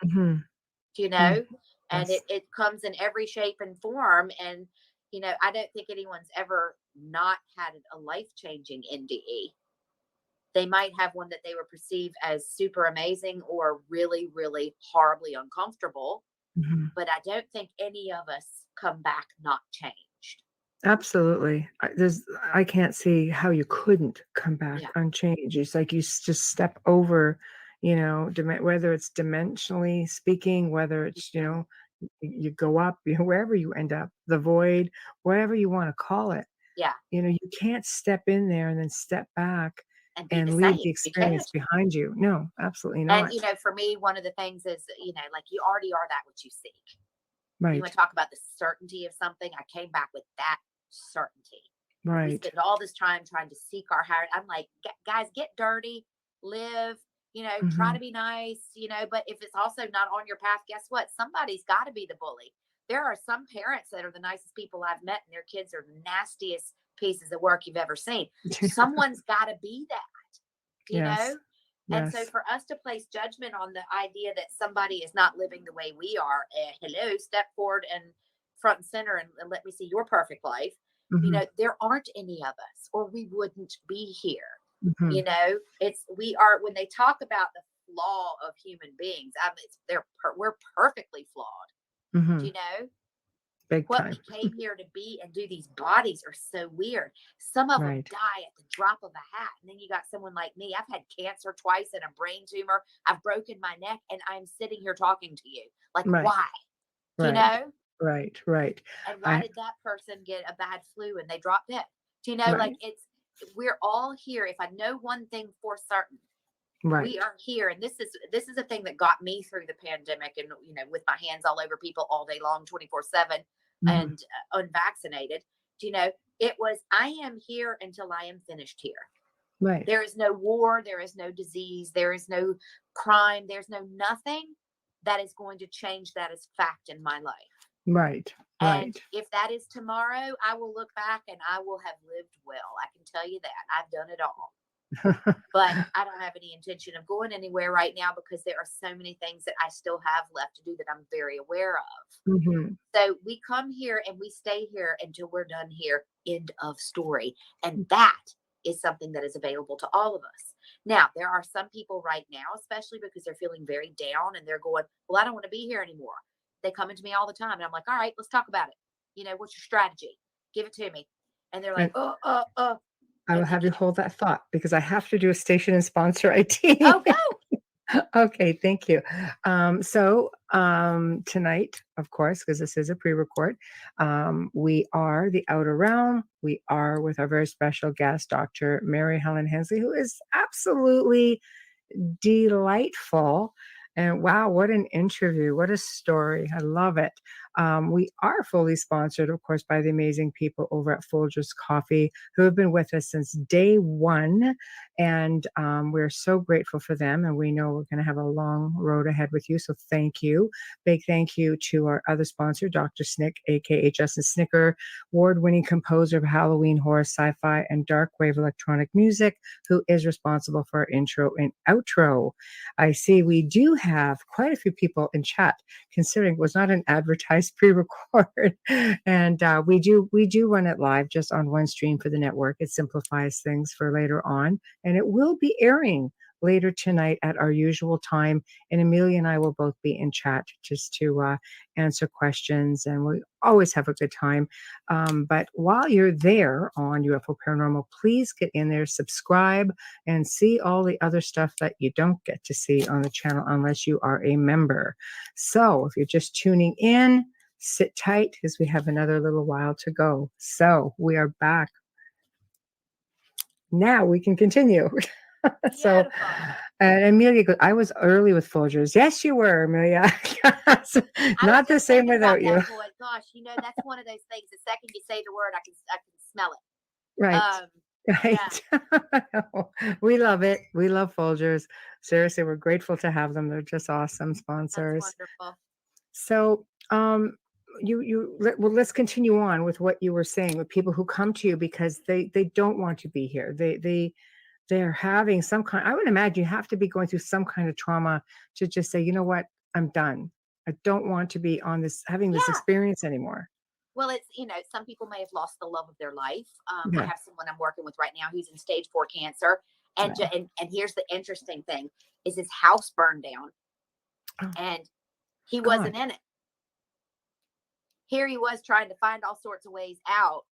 Mhm. you Mm, know, and yes. it comes in every shape and form. And, I don't think anyone's ever not had a life changing NDE. They might have one that they were perceived as super amazing or really, really horribly uncomfortable, Mhm. but I don't think any of us come back not changed. Absolutely. I can't see how you couldn't come back Yeah. unchanged. It's like you just step over, whether it's dimensionally speaking, whether it's, Yeah. you go up, wherever you end up, the void, whatever you want to call it. Yeah. You can't step in there and then step back And be the and leave the same. You experience can't. behind you. No, absolutely And, not. for me, one of the things is, like, you already are that which you seek. You want Right. to talk about the certainty of something? I came back with that certainty. We Right. spend all this time trying to seek our higher. I'm like, guys, get dirty, live, try Mhm. to be nice, but if it's also not on your path, guess what? Somebody's got to be the bully. There are some parents that are the nicest people I've met, and their kids are the nastiest pieces of work you've ever seen. Someone's got to be that. you Yes. know? And so Yes. for us to place judgment on the idea that somebody is not living the way we are, hello, step forward and front and center and let me see your perfect life. Hmm. There aren't any of us, or we wouldn't be here. Hmm. We are, when they talk about the flaw of human beings, I mean, we're perfectly flawed. Hmm. You know, Big what we time. came here to be and do, these bodies are so weird. Some of them Right. die at the drop of a hat. And then you got someone like me. I've had cancer twice and a brain tumor. I've broken my neck and I'm sitting here talking to you. Like, Right. why? Do you Right. know? Right. Right. And why I did that person get a bad flu and they dropped dead? Do you know? Like, right. we're all here. If I know one thing for certain, we Right. are here. And this is a thing that got me through the pandemic, and with my hands all over people all day long, 24/7, Hmm. and unvaccinated. Do you know, it was, I am here until I am finished here. Right. There is no war, there is no disease, there is no crime, there's no nothing that is going to change that as fact in my life. Right. And Right. if that is tomorrow, I will look back and I will have lived well. I can tell you that. I've done it all. But I don't have any intention of going anywhere right now because there are so many things that I still have left to do that I'm very aware of. Hmm. So we come here and we stay here until we're done here. End of story. And that is something that is available to all of us. Now, there are some people right now, especially because they're feeling very down and they're going, well, I don't want to be here anymore. They come into me all the time and I'm like, all right, let's talk about it. What's your strategy? Give it to me. And they're like, And I will and have you hold that thought because I have to do a station and sponsor ID. oh, go. Okay, thank you. Tonight, of course, because this is a pre-record, we are the Outer Realm. We are with our very special guest, Dr. Mary Helen Hensley, who is absolutely delightful. And wow, what an interview. What a story. I love it. We are fully sponsored, of course, by the amazing people over at Folgers Coffee who have been with us since day one. And we're so grateful for them. And we know we're going to have a long road ahead with you. So thank you. Big thank you to our other sponsor, Dr. Snick, aka Justin Snicker, award-winning composer of Halloween horror, sci-fi, and dark wave electronic music, who is responsible for our intro and outro. I see we do have quite a few people in chat, considering it was not an advertised pre-record, and we do run it live just on one stream for the network. It simplifies things for later on, and it will be airing later tonight at our usual time. And Amelia and I will both be in chat just to answer questions, and we always have a good time. But while you're there on UFO Paranormal, please get in there, subscribe, and see all the other stuff that you don't get to see on the channel unless you are a member. So if you're just tuning in, sit tight because we have another little while to go. So we are back. Now we can continue. So, Beautiful. and Amelia goes, I was early with Folgers. Yes, you were, Amelia. Yes. I was Not the just same thinking about without you. that, boy. Gosh, that's one of those things. The second you say the word, I can smell it. Right. Yeah, Right. We love it. We love Folgers. Seriously, we're grateful to have them. They're just awesome that's sponsors. wonderful. So, let's continue on with what you were saying with people who come to you because they don't want to be here. They're having some kind. I would imagine you have to be going through some kind of trauma to just say, you know what, I'm done. I don't want to be having this Yeah. experience anymore. Well, it's, some people may have lost the love of their life. I Yeah. have someone I'm working with right now who's in stage 4 cancer. And, Yeah. and here's the interesting thing is his house burned down Oh, and he God. wasn't in it. Here he was trying to find all sorts of ways out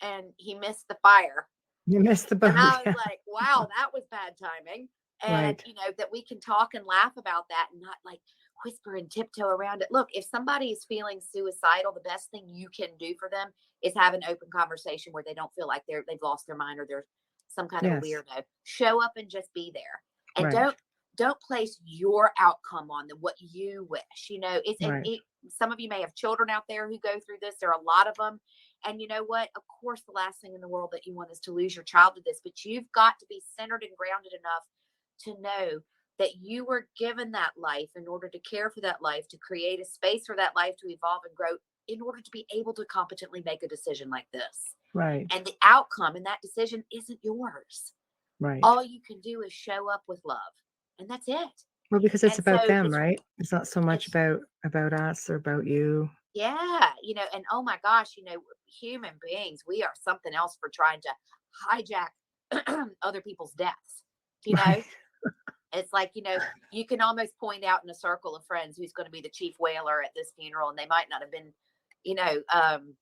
and he missed the fire. You missed the boat. And I was Yeah. like, wow, that was bad timing. And, Right. that we can talk and laugh about that and not like whisper and tiptoe around it. Look, if somebody is feeling suicidal, the best thing you can do for them is have an open conversation where they don't feel like they've lost their mind or they're some kind of a Yes. weirdo. Show up and just be there. And Right. don't place your outcome on them, what you wish. Right. Some of you may have children out there who go through this. There are a lot of them. And you know what? Of course, the last thing in the world that you want is to lose your child to this, but you've got to be centered and grounded enough to know that you were given that life in order to care for that life, to create a space for that life to evolve and grow in order to be able to competently make a decision like this. Right. And the outcome in that decision isn't yours. Right. all you can do is show up with love, and that's it. Well, because it's And so about them, right? It's not so much it's about us or about you. yeah, and oh my gosh, human beings, we are something else for trying to hijack other people's deaths. You know, Right. it's like, you can almost point out in a circle of friends who's going to be the chief wailer at this funeral, and they might not have been, you know, um,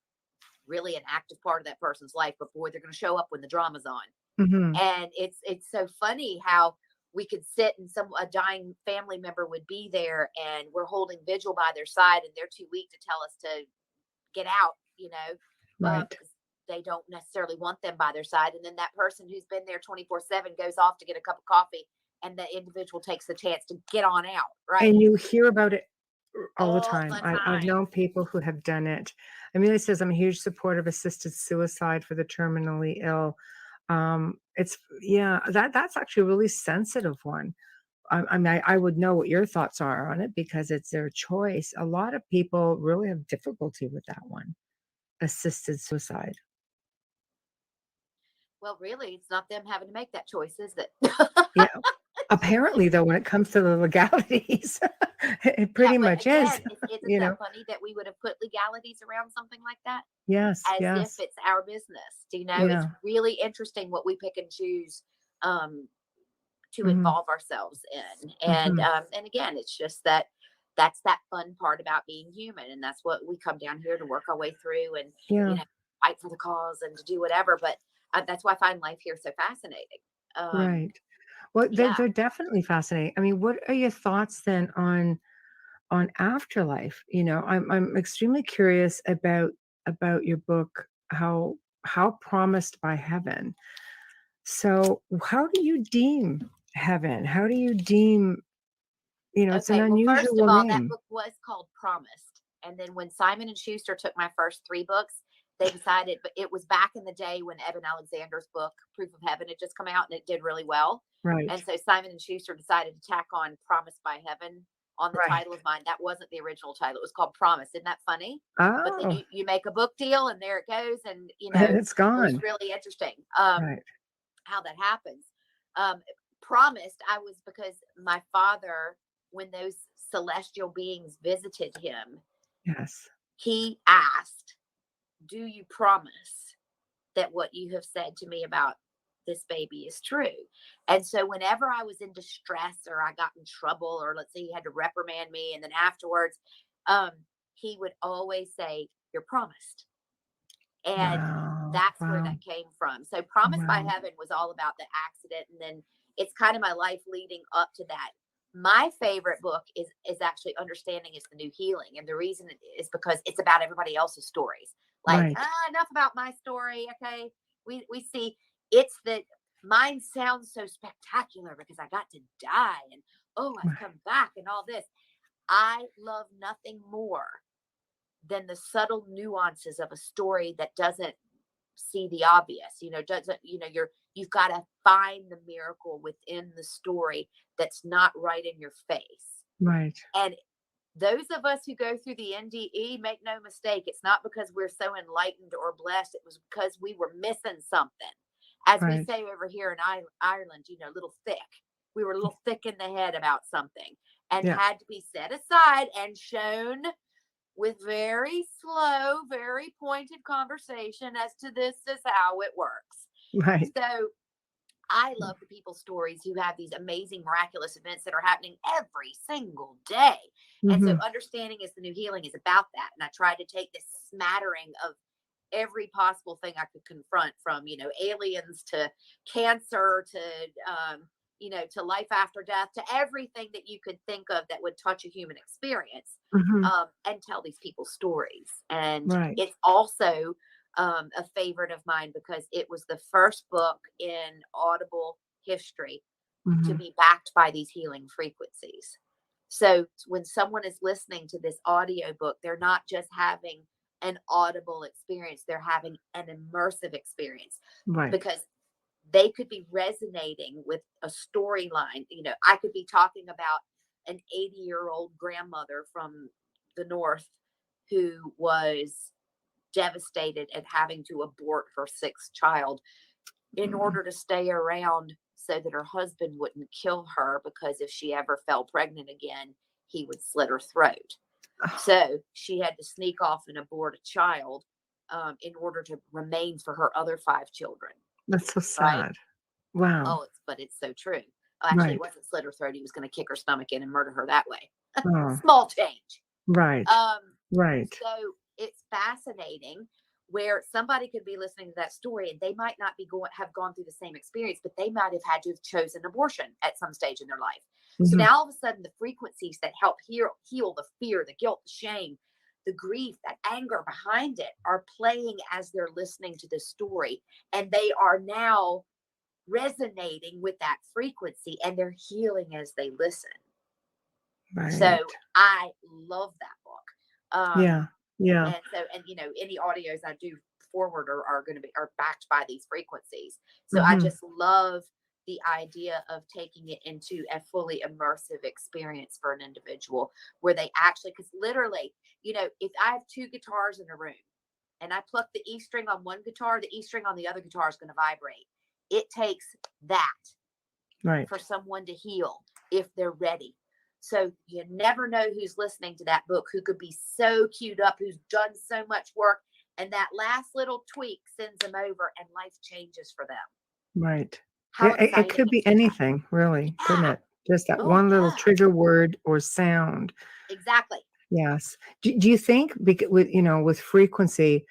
really an active part of that person's life, but boy, they're going to show up when the drama's on. Hmm. And it's so funny how we could sit and a dying family member would be there, and we're holding vigil by their side, and they're too weak to tell us to get out, Right. because they don't necessarily want them by their side. And then that person who's been there 24/7 goes off to get a cup of coffee, and the individual takes the chance to get on out, right? And you hear about it all the All time. the I've time. known people who have done it. Amelia says, I'm a huge supporter of assisted suicide for the terminally ill. It's yeah, that's actually a really sensitive one. I mean, I would know what your thoughts are on it because it's their choice. A lot of people really have difficulty with that one, assisted suicide. Well, really, it's not them having to make that choice, is it? Yeah. Apparently, though, when it comes to the legalities, it Yeah, pretty but much is, again, isn't you that know. funny that we would have put legalities around something like that? Yes, As if yes. it's our business. It's Yeah. really interesting what we pick and choose um, to Mhm. involve ourselves in. And Mhm. and again, it's just that's that fun part about being human, and that's what we come down here to work our way through, and you Yeah. know fight for the cause and to do whatever. But that's why I find life here so fascinating. Right. Well, they're Yeah. they're definitely fascinating. I mean, what are your thoughts then on afterlife? I'm extremely curious about your book, how promised by heaven. So, how do you deem heaven? How do you deem, it's an Okay, well, first of unusual all, that name. book was called Promised. And then when Simon and Schuster took my first three books, they decided, but it was back in the day when Evan Alexander's book Proof of Heaven had just come out, and it did really well. Right. And so Simon and Schuster decided to tack on Promised by Heaven on the Right. title of mine. That wasn't the original title. It was called Promise. Isn't that funny? But then Oh, you make a book deal, and there it goes. And and it's it was gone. really interesting Right. how that happens. Um, Promised, I was, because my father, when those celestial beings visited him, Yes. he asked, "Do you promise that what you have said to me about this baby is true?" And so, whenever I was in distress or I got in trouble, or let's say he had to reprimand me, and then afterwards, um, he would always say, "You're promised." And Wow. that's where Wow. that came from. So Promised by Wow. Heaven was all about the accident, and then it's kind of my life leading up to that. My favorite book is actually Understanding is the New Healing, and the reason is because it's about everybody else's stories. Like, Right. enough about my story, okay? We see it's that mine sounds so spectacular because I got to die, and oh, I've Right. come back and all this. I love nothing more than the subtle nuances of a story that doesn't see the obvious, doesn't, you've got to find the miracle within the story that's not right in your face. Right. And those of us who go through the NDE, make no mistake, it's not because we're so enlightened or blessed. It was because we were missing something. As we Right. say over here in Ireland, a little thick. We were a little thick in the head about something, and Yeah. had to be set aside and shown with very slow, very pointed conversation as to this is how it works. Right. So I love the people's stories who have these amazing, miraculous events that are happening every single day. And so Mhm. Understanding is the New Healing is about that. And I tried to take this smattering of every possible thing I could confront, from, aliens to cancer to, to life after death, to everything that you could think of that would touch a human experience, Mhm. and tell these people's stories. And Right. it's also a favorite of mine because it was the first book in Audible history to Mhm. be backed by these healing frequencies. So when someone is listening to this audio book, they're not just having an audible experience, they're having an immersive experience, Right. because they could be resonating with a storyline. I could be talking about an 80-year-old grandmother from the north who was devastated at having to abort her sixth child in Mhm. order to stay around so that her husband wouldn't kill her, because if she ever fell pregnant again, he would slit her throat. So she had to sneak off and abort a child in order to remain for her other 5 children. That's so Right? sad. Wow. Oh, but it's so true. Actually, Right. it wasn't slit her throat. He was going to kick her stomach in and murder her that way. Oh, Small change. right. Right. So it's fascinating where somebody could be listening to that story and they might not have gone through the same experience, but they might have had to have chosen abortion at some stage in their life. So Mhm. now all of a sudden the frequencies that help heal the fear, the guilt, the shame, the grief, that anger behind it are playing as they're listening to the story. And they are now resonating with that frequency and they're healing as they listen. Right. So I love that book. Yeah. Yeah. And any audios I do forward are backed by these frequencies. So I Mhm. just love the idea of taking it into a fully immersive experience for an individual where they actually, because literally, if I have 2 guitars in a room and I pluck the E string on one guitar, the E string on the other guitar is going to vibrate. It takes that Right. for someone to heal if they're ready. So you never know who's listening to that book, who could be so queued up, who's done so much work, and that last little tweak sends them over and life changes for them. Right. How It exciting could be is that? anything, really, couldn't Yeah. it? Just that Oh, one little yeah. trigger word or sound. Exactly. Yes. Do you think with frequency,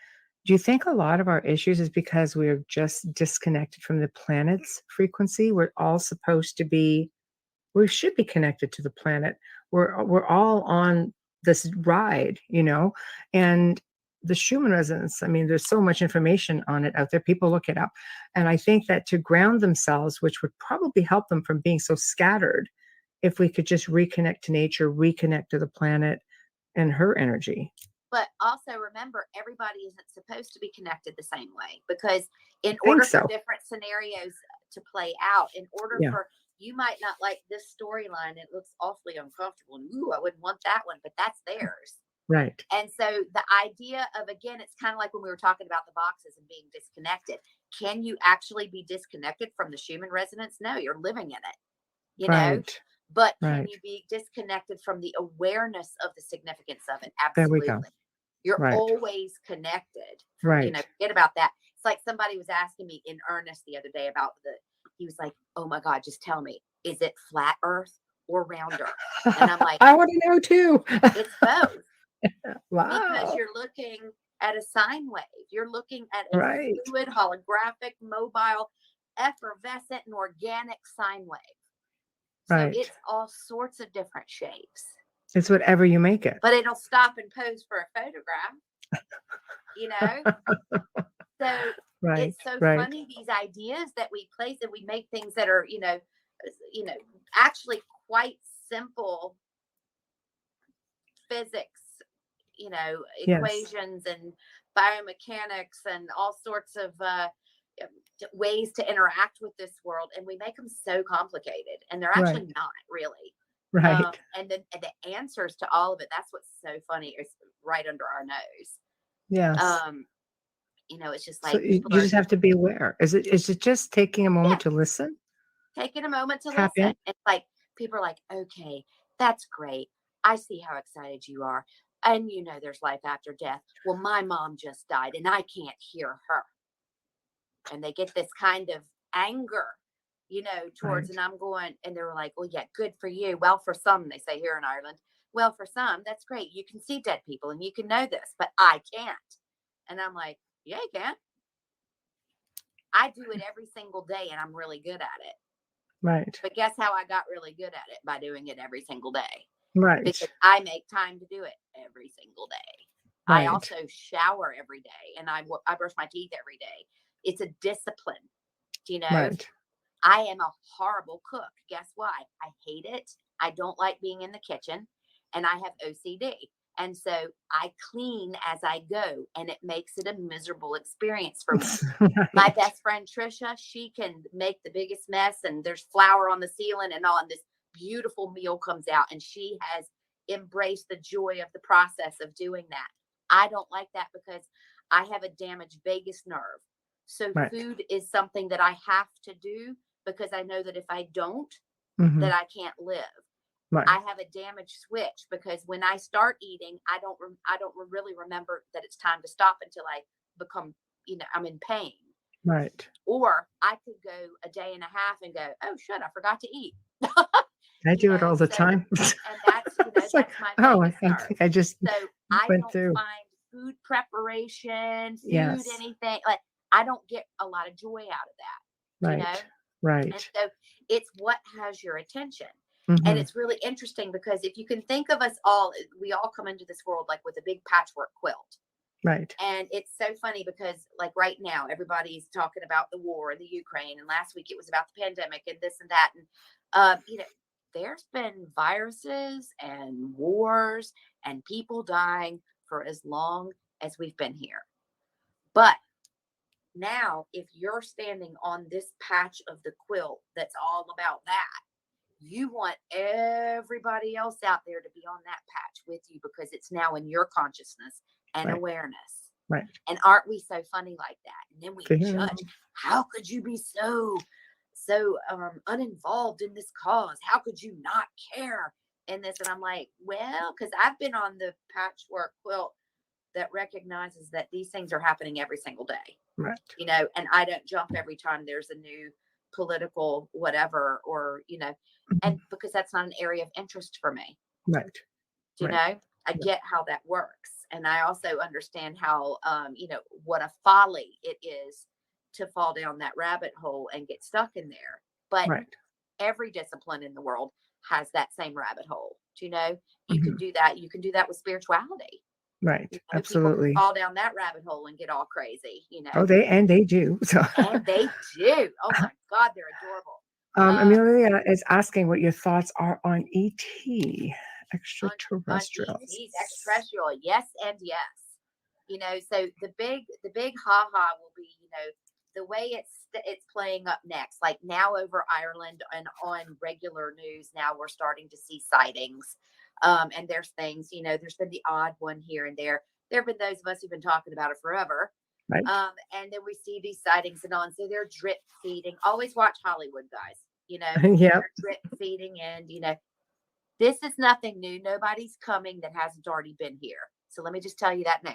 do you think a lot of our issues is because we're just disconnected from the planet's frequency? We should be connected to the planet. We're all on this ride, and the Schumann resonance. I mean, there's so much information on it out there. People look it up. And I think that to ground themselves, which would probably help them from being so scattered, if we could just reconnect to nature, reconnect to the planet and her energy. But also remember, everybody isn't supposed to be connected the same way, because in I think order for so. different scenarios to play out, in order Yeah. for you might not like this storyline, it looks awfully uncomfortable. And ooh, I wouldn't want that one, but that's theirs. Right. And so the idea of, again, it's kind of like when we were talking about the boxes and being disconnected. Can you actually be disconnected from the Schumann resonance? No, you're living in it, Right. But can Right. you be disconnected from the awareness of the significance of it? There we Absolutely. go. You're Right. always connected. Right. Forget about that. It's like somebody was asking me in earnest the other day about he was like, oh my God, just tell me, is it flat earth or round earth? And I'm like, I want to know too. it's both. Wow. Because you're looking at a sine wave. You're looking at a Right. fluid, holographic, mobile, effervescent, and organic sine wave. So Right. it's all sorts of different shapes. It's whatever you make it. But it'll stop and pose for a photograph. So Right. it's so Right. funny, these ideas that we place, and we make things that are, actually quite simple physics, Yes. equations and biomechanics and all sorts of ways to interact with this world, and we make them so complicated, and they're actually Right. not really. Right. And then the answers to all of it, that's what's so funny, is right under our nose. Yes. It's just So like you people are just have to be aware. Is it just taking a moment to listen? taking a moment to Tap listen. in? It's like people are like, okay, that's great. I see how excited you are. And there's life after death. Well, my mom just died and I can't hear her. And they get this kind of anger, towards, Right. and I'm going, and they're like, well, yeah, good for you. Well, for some, they say here in Ireland, well, for some, that's great. You can see dead people and you can know this, but I can't. And I'm like, yeah, you can. I do it every single day and I'm really good at it. Right. But guess how I got really good at it? By doing it every single day. Right. Because I make time to do it every single day. Right. I also shower every day and I brush my teeth every day. It's a discipline. Right. I am a horrible cook. Guess why? I hate it. I don't like being in the kitchen and I have OCD. And so I clean as I go and it makes it a miserable experience for me. Right. My best friend, Trisha, she can make the biggest mess and there's flour on the ceiling and all, and this beautiful meal comes out, and she has embraced the joy of the process of doing that. I don't like that because I have a damaged vagus nerve. So Right. food is something that I have to do because I know that if I don't, Mm-hmm. that I can't live. Right. I have a damaged switch because when I start eating, I don't really remember that it's time to stop until I become, I'm in pain. Right. Or I could go a day and a half and go, oh shit, I forgot to eat. I do it all the time. And that's, It's like, that's my oh, vagus I nerve. think I just So I went don't through. find food preparation, food, Yes. anything. Like, I don't get a lot of joy out of that. Right. Right. And so it's what has your attention. Mm-hmm. And it's really interesting because if you can think of us all, we all come into this world like with a big patchwork quilt. Right. And it's so funny because like right now, everybody's talking about the war in the Ukraine. And last week it was about the pandemic and this and that. And, there's been viruses and wars and people dying for as long as we've been here. But now, if you're standing on this patch of the quilt that's all about that, you want everybody else out there to be on that patch with you because it's now in your consciousness and awareness. Right. And aren't we so funny like that? And then we Yeah. judge. How could you be so uninvolved in this cause? How could you not care in this? And I'm like, well, because I've been on the patchwork quilt that recognizes that these things are happening every single day. Right. And I don't jump every time there's a new political whatever, or, and because that's not an area of interest for me. Right. I get how that works. And I also understand how, what a folly it is to fall down that rabbit hole and get stuck in there. But every discipline in the world has that same rabbit hole. You can do that. You can do that with spirituality. Right. Absolutely. People fall down that rabbit hole and get all crazy, Oh, they do. So. And they do. Oh my God, they're adorable. Amelia is asking what your thoughts are on ET, extraterrestrials. On ETs, extraterrestrial, yes and yes. So the big ha-ha will be, the way it's playing up next. Like now over Ireland and on regular news, now we're starting to see sightings. And there's things, there's been the odd one here and there. There have been those of us who've been talking about it forever. Right. And then we see these sightings and on. So they're drip feeding. Always watch Hollywood, guys. Yeah. They're drip feeding, and this is nothing new. Nobody's coming that hasn't already been here. So let me just tell you that now.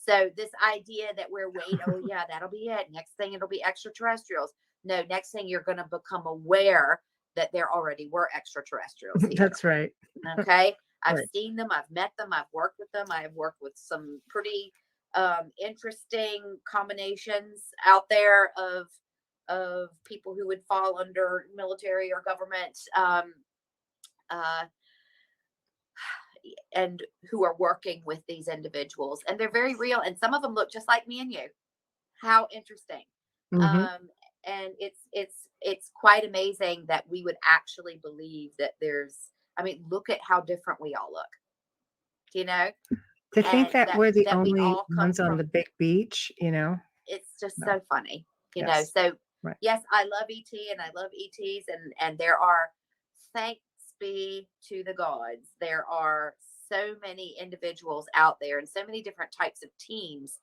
So this idea that we're waiting, oh yeah, that'll be it. Next thing it'll be extraterrestrials. No, next thing you're going to become aware that there already were extraterrestrials here. That's right. Okay. I've seen them. I've met them. I've worked with them. I've worked with some pretty interesting combinations out there of people who would fall under military or government and who are working with these individuals, and they're very real, and some of them look just like me and you. How interesting. Mm-hmm. And it's quite amazing that we would actually believe that look at how different we all look, to think that we're the only ones on the big beach, it's just so funny, Yes. so yes, I love ET and I love ETs, and there are, thanks be to the gods, there are so many individuals out there and so many different types of teams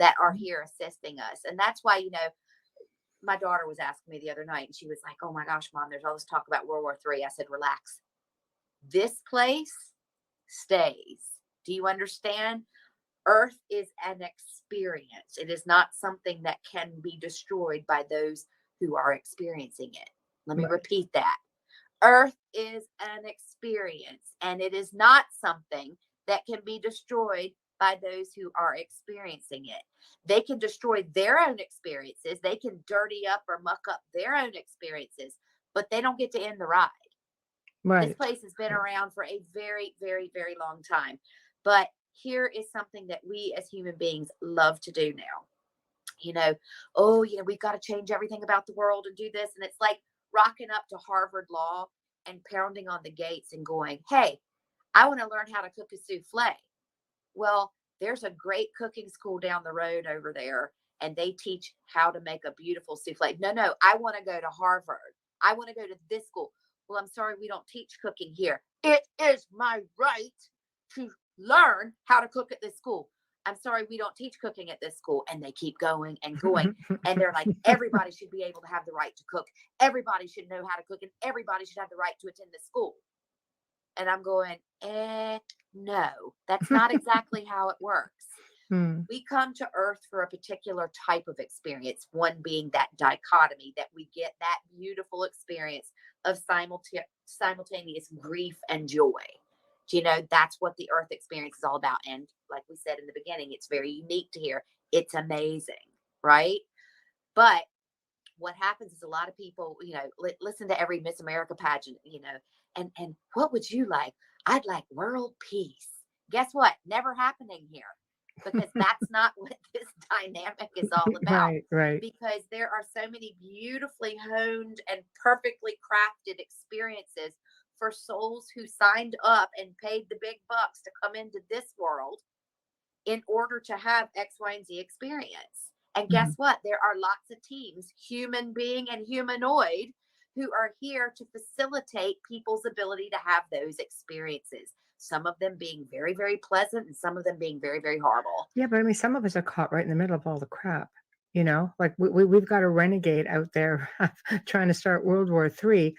that are here assisting us. And that's why, my daughter was asking me the other night and she was like, oh my gosh, Mom, there's all this talk about World War III. I said, relax. This place stays. Do you understand? Earth is an experience. It is not something that can be destroyed by those who are experiencing it. Let me repeat that. Earth is an experience, and it is not something that can be destroyed by those who are experiencing it. They can destroy their own experiences. They can dirty up or muck up their own experiences, but they don't get to end the ride. Right. This place has been around for a very, very, very long time. But here is something that we as human beings love to do now. We've got to change everything about the world and do this. And it's like rocking up to Harvard Law and pounding on the gates and going, hey, I want to learn how to cook a souffle. Well, there's a great cooking school down the road over there, and they teach how to make a beautiful souffle. No, I want to go to Harvard. I want to go to this school. Well, I'm sorry, we don't teach cooking here. It is my right to learn how to cook at this school. I'm sorry, we don't teach cooking at this school. And they keep going and going. And they're like, everybody should be able to have the right to cook. Everybody should know how to cook, and everybody should have the right to attend the school. And I'm going, no, that's not exactly how it works. We come to Earth for a particular type of experience, one being that dichotomy, that we get that beautiful experience of simultaneous grief and joy. You know, that's what the Earth experience is all about. And like we said in the beginning, it's very unique to here. It's amazing, right? But what happens is a lot of people, you know, listen to every Miss America pageant, you know, and what would you like? I'd like world peace. Guess what? Never happening here, because that's not what this dynamic is all about. Right. Because there are so many beautifully honed and perfectly crafted experiences for souls who signed up and paid the big bucks to come into this world in order to have X, Y, and Z experience. And guess what? There are lots of teams, human being and humanoid, who are here to facilitate people's ability to have those experiences. Some of them being very, very pleasant, and some of them being very, very horrible. Yeah, but I mean, some of us are caught right in the middle of all the crap. You know, like we've got a renegade out there trying to start World War III.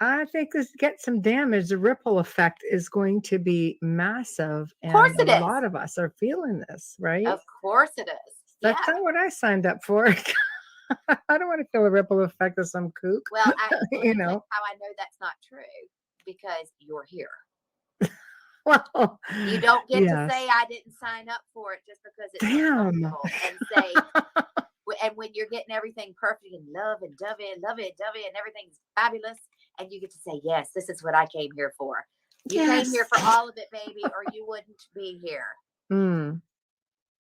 I think this gets some damage. The ripple effect is going to be massive. Of course And it a is. lot of us are feeling this, right? Of course it is. That's not what I signed up for. I don't want to feel a ripple effect of some kook. Well, you know how I know that's not true, because you're here. Well, you don't get yes. to say I didn't sign up for it just because it's Damn. and say, and when you're getting everything perfect and love and dovey and everything's fabulous, and you get to say, yes, this is what I came here for. You came here for all of it, baby, or you wouldn't be here.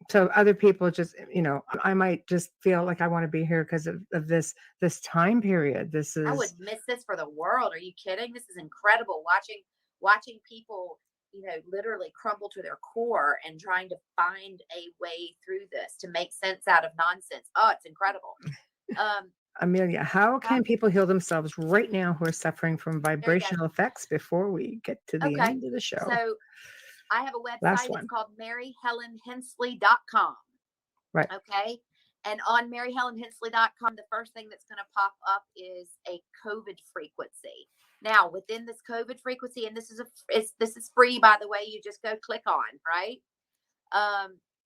So other people just, you know, I might just feel like I want to be here because of this time period. I wouldn't miss this for the world. Are you kidding? This is incredible. Watching people, you know, literally crumble to their core and trying to find a way through this to make sense out of nonsense. Oh, it's incredible. Amelia, how can people heal themselves right now who are suffering from vibrational effects before we get to the end of the show? So I have a website. It's called MaryHelenHensley.com. Right. Okay. And on MaryHelenHensley.com, the first thing that's going to pop up is a COVID frequency. Now, within this COVID frequency, and this is free, by the way, you just go click on, right?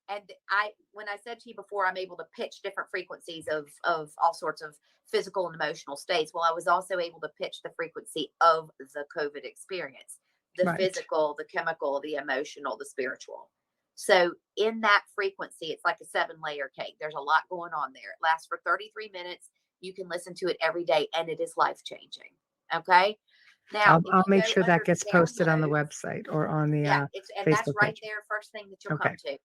And when I said to you before, I'm able to pitch different frequencies of all sorts of physical and emotional states. Well, I was also able to pitch the frequency of the COVID experience, the physical, the chemical, the emotional, the spiritual. So in that frequency, it's like a 7-layer cake. There's a lot going on there. It lasts for 33 minutes. You can listen to it every day, and it is life-changing. Okay. Now I'll make sure that gets posted on the website or on the and Facebook that's right page. there, first thing that you'll come to.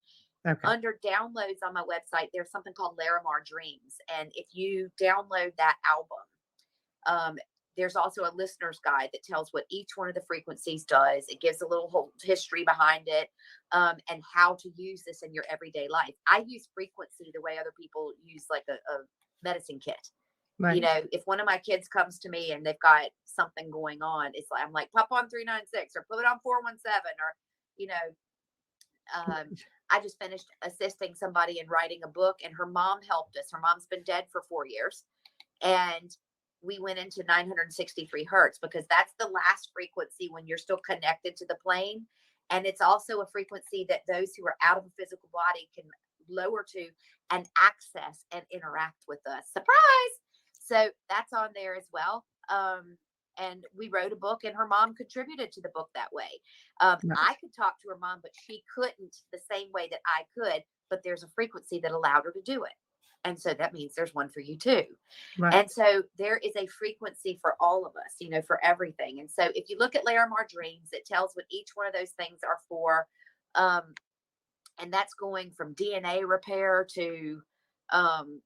Okay. Under downloads on my website, there's something called Larimar Dreams, and if you download that album, there's also a listener's guide that tells what each one of the frequencies does. It gives a little whole history behind it, and how to use this in your everyday life. I use frequency the way other people use like a medicine kit. Right. You know, if one of my kids comes to me and they've got something going on, it's like, I'm like, pop on 396 or put it on 417, or, you know, I just finished assisting somebody in writing a book, and her mom helped us. Her mom's been dead for 4 years. And we went into 963 hertz because that's the last frequency when you're still connected to the plane. And it's also a frequency that those who are out of a physical body can lower to and access and interact with us. Surprise! So that's on there as well. And we wrote a book, and her mom contributed to the book that way. I could talk to her mom, but she couldn't the same way that I could. But there's a frequency that allowed her to do it. And so that means there's one for you too. Right. And so there is a frequency for all of us, you know, for everything. And so if you look at Larimar Dreams, it tells what each one of those things are for. And that's going from DNA repair to,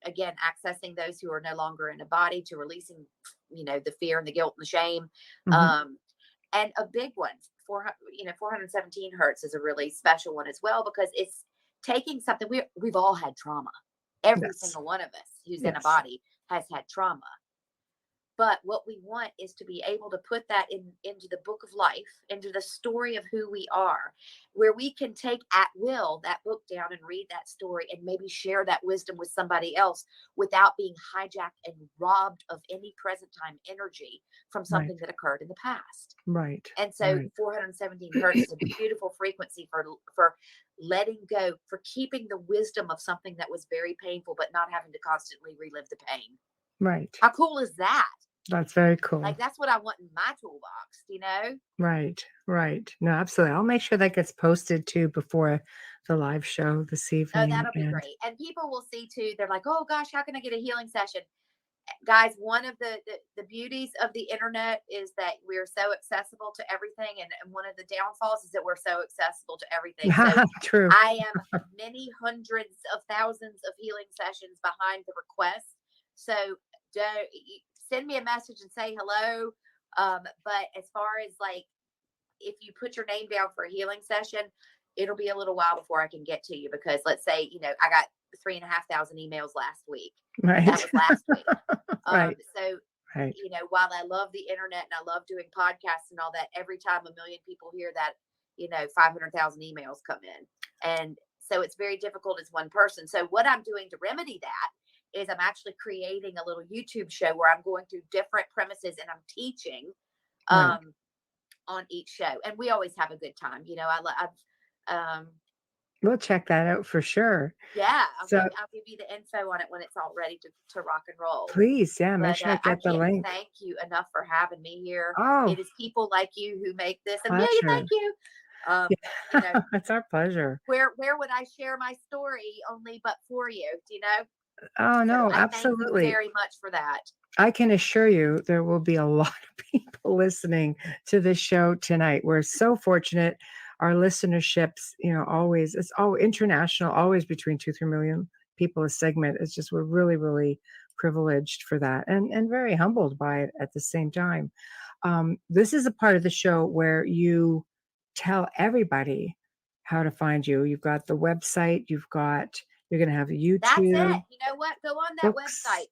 again, accessing those who are no longer in a body, to releasing, you know, the fear and the guilt and the shame. And a big one, 417 hertz is a really special one as well, because it's taking something we've all had trauma. Every single one of us who's in a body has had trauma. But what we want is to be able to put that into the book of life, into the story of who we are, where we can take at will that book down and read that story and maybe share that wisdom with somebody else without being hijacked and robbed of any present time energy from something that occurred in the past. Right. And so 417 hertz is a beautiful frequency for letting go, for keeping the wisdom of something that was very painful, but not having to constantly relive the pain. Right. How cool is that? That's very cool. Like, that's what I want in my toolbox, you know? Right. Right. No, absolutely. I'll make sure that gets posted too before the live show this Oh, evening. that'll be great. And people will see too. They're like, oh gosh, how can I get a healing session? Guys, one of the beauties of the internet is that we're so accessible to everything. And one of the downfalls is that we're so accessible to everything. So True. I am many hundreds of thousands of healing sessions behind the request. So send me a message and say hello. But as far as like, if you put your name down for a healing session, it'll be a little while before I can get to you, because let's say, I got 3,500 emails last week. Right. That was last week. Right. So, right. While I love the internet and I love doing podcasts and all that, every time a million people hear that, 500,000 emails come in. And so it's very difficult as one person. So what I'm doing to remedy that is I'm actually creating a little YouTube show where I'm going through different premises and I'm teaching on each show. And we always have a good time. We'll check that out for sure. Yeah, I'll So give you the info on it when it's all ready to rock and roll. please, yeah, make But sure I I get the can't link. thank you enough for having me here. Oh, It is people like you who make this. pleasure. Amelia, thank you. It's our pleasure. Where would I share my story only but for you? Do you know? Oh no, So I absolutely. thank you very much for that. I can assure you there will be a lot of people listening to this show tonight. We're so fortunate. Our listenerships, always, it's all international, always between 2-3 million people a segment. It's just, we're really, really privileged for that and very humbled by it at the same time. This is a part of the show where you tell everybody how to find you. You've got the website, you're going to have YouTube. That's it. You know what? Go on that books. website.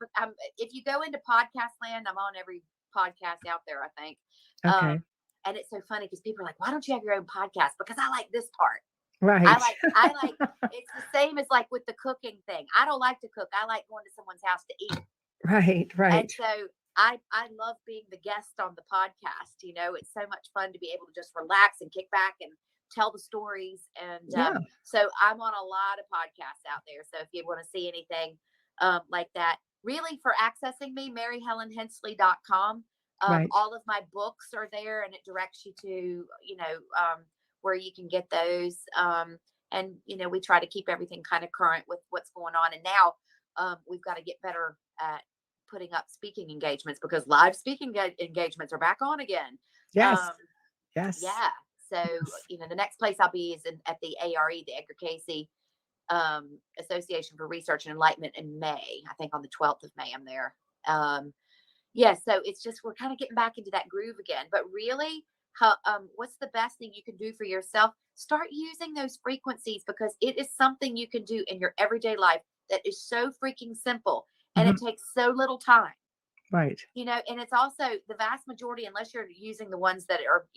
If you go into podcast land, I'm on every podcast out there, I think. Okay. And it's so funny because people are like, why don't you have your own podcast? Because I like this part. Right. I like, it's the same as like with the cooking thing. I don't like to cook. I like going to someone's house to eat. Right. And so I love being the guest on the podcast. It's so much fun to be able to just relax and kick back and tell the stories. And so I'm on a lot of podcasts out there. So if you want to see anything like that, really, for accessing me, maryhelenhensley.com. All of my books are there, and it directs you to, where you can get those. And, we try to keep everything kind of current with what's going on. And now we've got to get better at putting up speaking engagements, because live speaking engagements are back on again. Yes. Yes. Yeah. So, the next place I'll be is at the ARE, the Edgar Casey Association for Research and Enlightenment, in May. I think on the 12th of May I'm there. So it's just, we're kind of getting back into that groove again. But really, what's the best thing you can do for yourself? Start using those frequencies, because it is something you can do in your everyday life that is so freaking simple, and it takes so little time. Right. And it's also the vast majority, unless you're using the ones that are,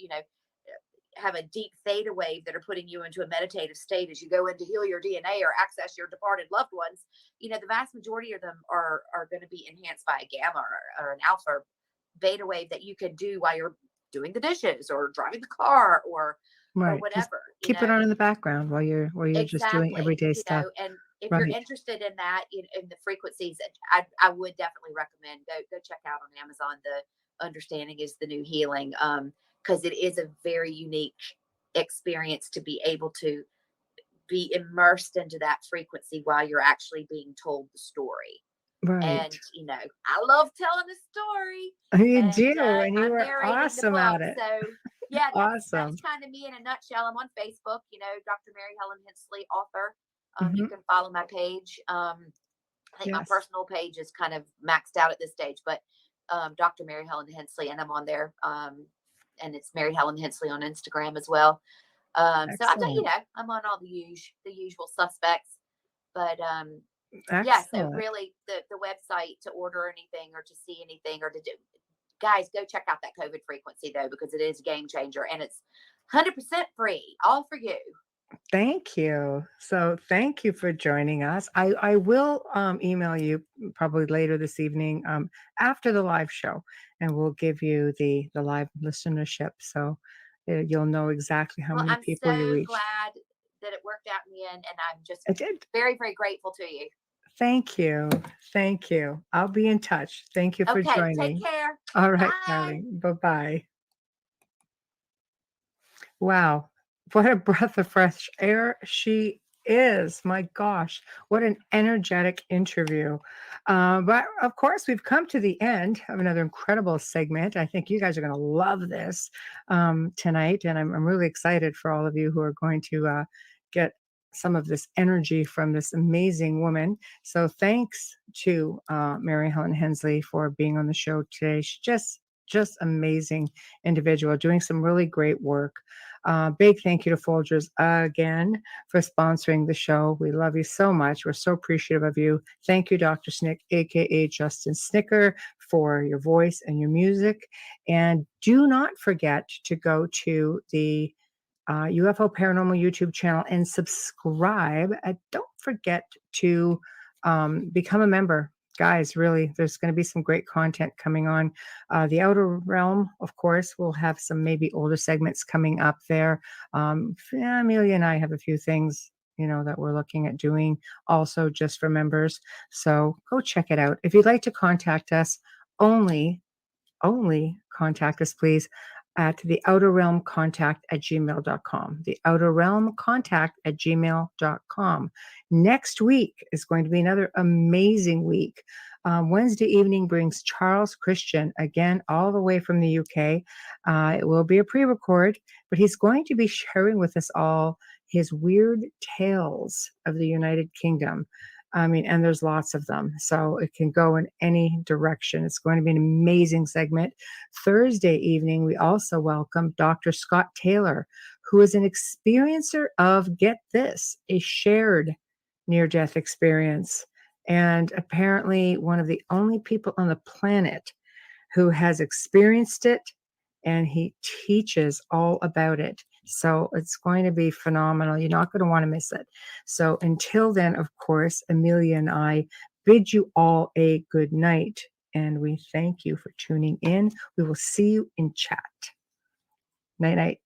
have a deep theta wave that are putting you into a meditative state as you go in to heal your DNA or access your departed loved ones, the vast majority of them are going to be enhanced by a gamma or an alpha or beta wave that you can do while you're doing the dishes or driving the car or whatever. Just keep it on in the background while you're just doing everyday stuff. And if you're interested in that, in the frequencies, I would definitely recommend go check out on Amazon. The Understanding is the New Healing. Because it is a very unique experience to be able to be immersed into that frequency while you're actually being told the story. Right. And, I love telling a story. You do, and you were awesome at it. So, yeah, awesome. That's kind of me in a nutshell. I'm on Facebook, Dr. Mary Helen Hensley, author. You can follow my page. I think my personal page is kind of maxed out at this stage, but Dr. Mary Helen Hensley, and I'm on there. And it's Mary Helen Hensley on Instagram as well. So I'm on all the usual suspects, but Yeah, so Excellent. really the website to order anything or to see anything or to do, guys, go check out that COVID frequency though, because it is a game changer and it's 100% free, all for you. Thank you. So thank you for joining us. I will email you probably later this evening after the live show, and we'll give you the live listenership. So you'll know exactly how Well, many I'm people you so reached. glad that it worked out in the end, and I'm just I did. very, very grateful to you. Thank you. Thank you. I'll be in touch. Thank you for Okay, take joining. care. All right, Bye. darling. Bye bye. Wow. What a breath of fresh air she is. My gosh. What an energetic interview. But of course, we've come to the end of another incredible segment. I think you guys are going to love this tonight. And I'm really excited for all of you who are going to get some of this energy from this amazing woman. So thanks to Mary Helen Hensley for being on the show today. She's just amazing individual doing some really great work. Big thank you to Folgers again for sponsoring the show. We love you so much. We're so appreciative of you. Thank you, Dr. Snick, aka Justin Snicker, for your voice and your music. And do not forget to go to the UFO Paranormal YouTube channel and subscribe. Don't forget to become a member. Guys, really, there's going to be some great content coming on. The Outer Realm, of course, we'll have some maybe older segments coming up there. Amelia and I have a few things, that we're looking at doing also just for members. So go check it out. If you'd like to contact us, only contact us, please, at the outer realm contact at gmail.com. The outer realm contact at gmail.com. Next week is going to be another amazing week. Wednesday evening brings Charles Christian, again, all the way from the UK. It will be a pre record, but he's going to be sharing with us all his weird tales of the United Kingdom. I mean, and there's lots of them. So it can go in any direction. It's going to be an amazing segment. Thursday evening, we also welcome Dr. Scott Taylor, who is an experiencer of, get this, a shared near death experience. And apparently, one of the only people on the planet who has experienced it, and he teaches all about it. So it's going to be phenomenal. You're not going to want to miss it. So until then, of course, Amelia and I bid you all a good night. And we thank you for tuning in. We will see you in chat. Night, night.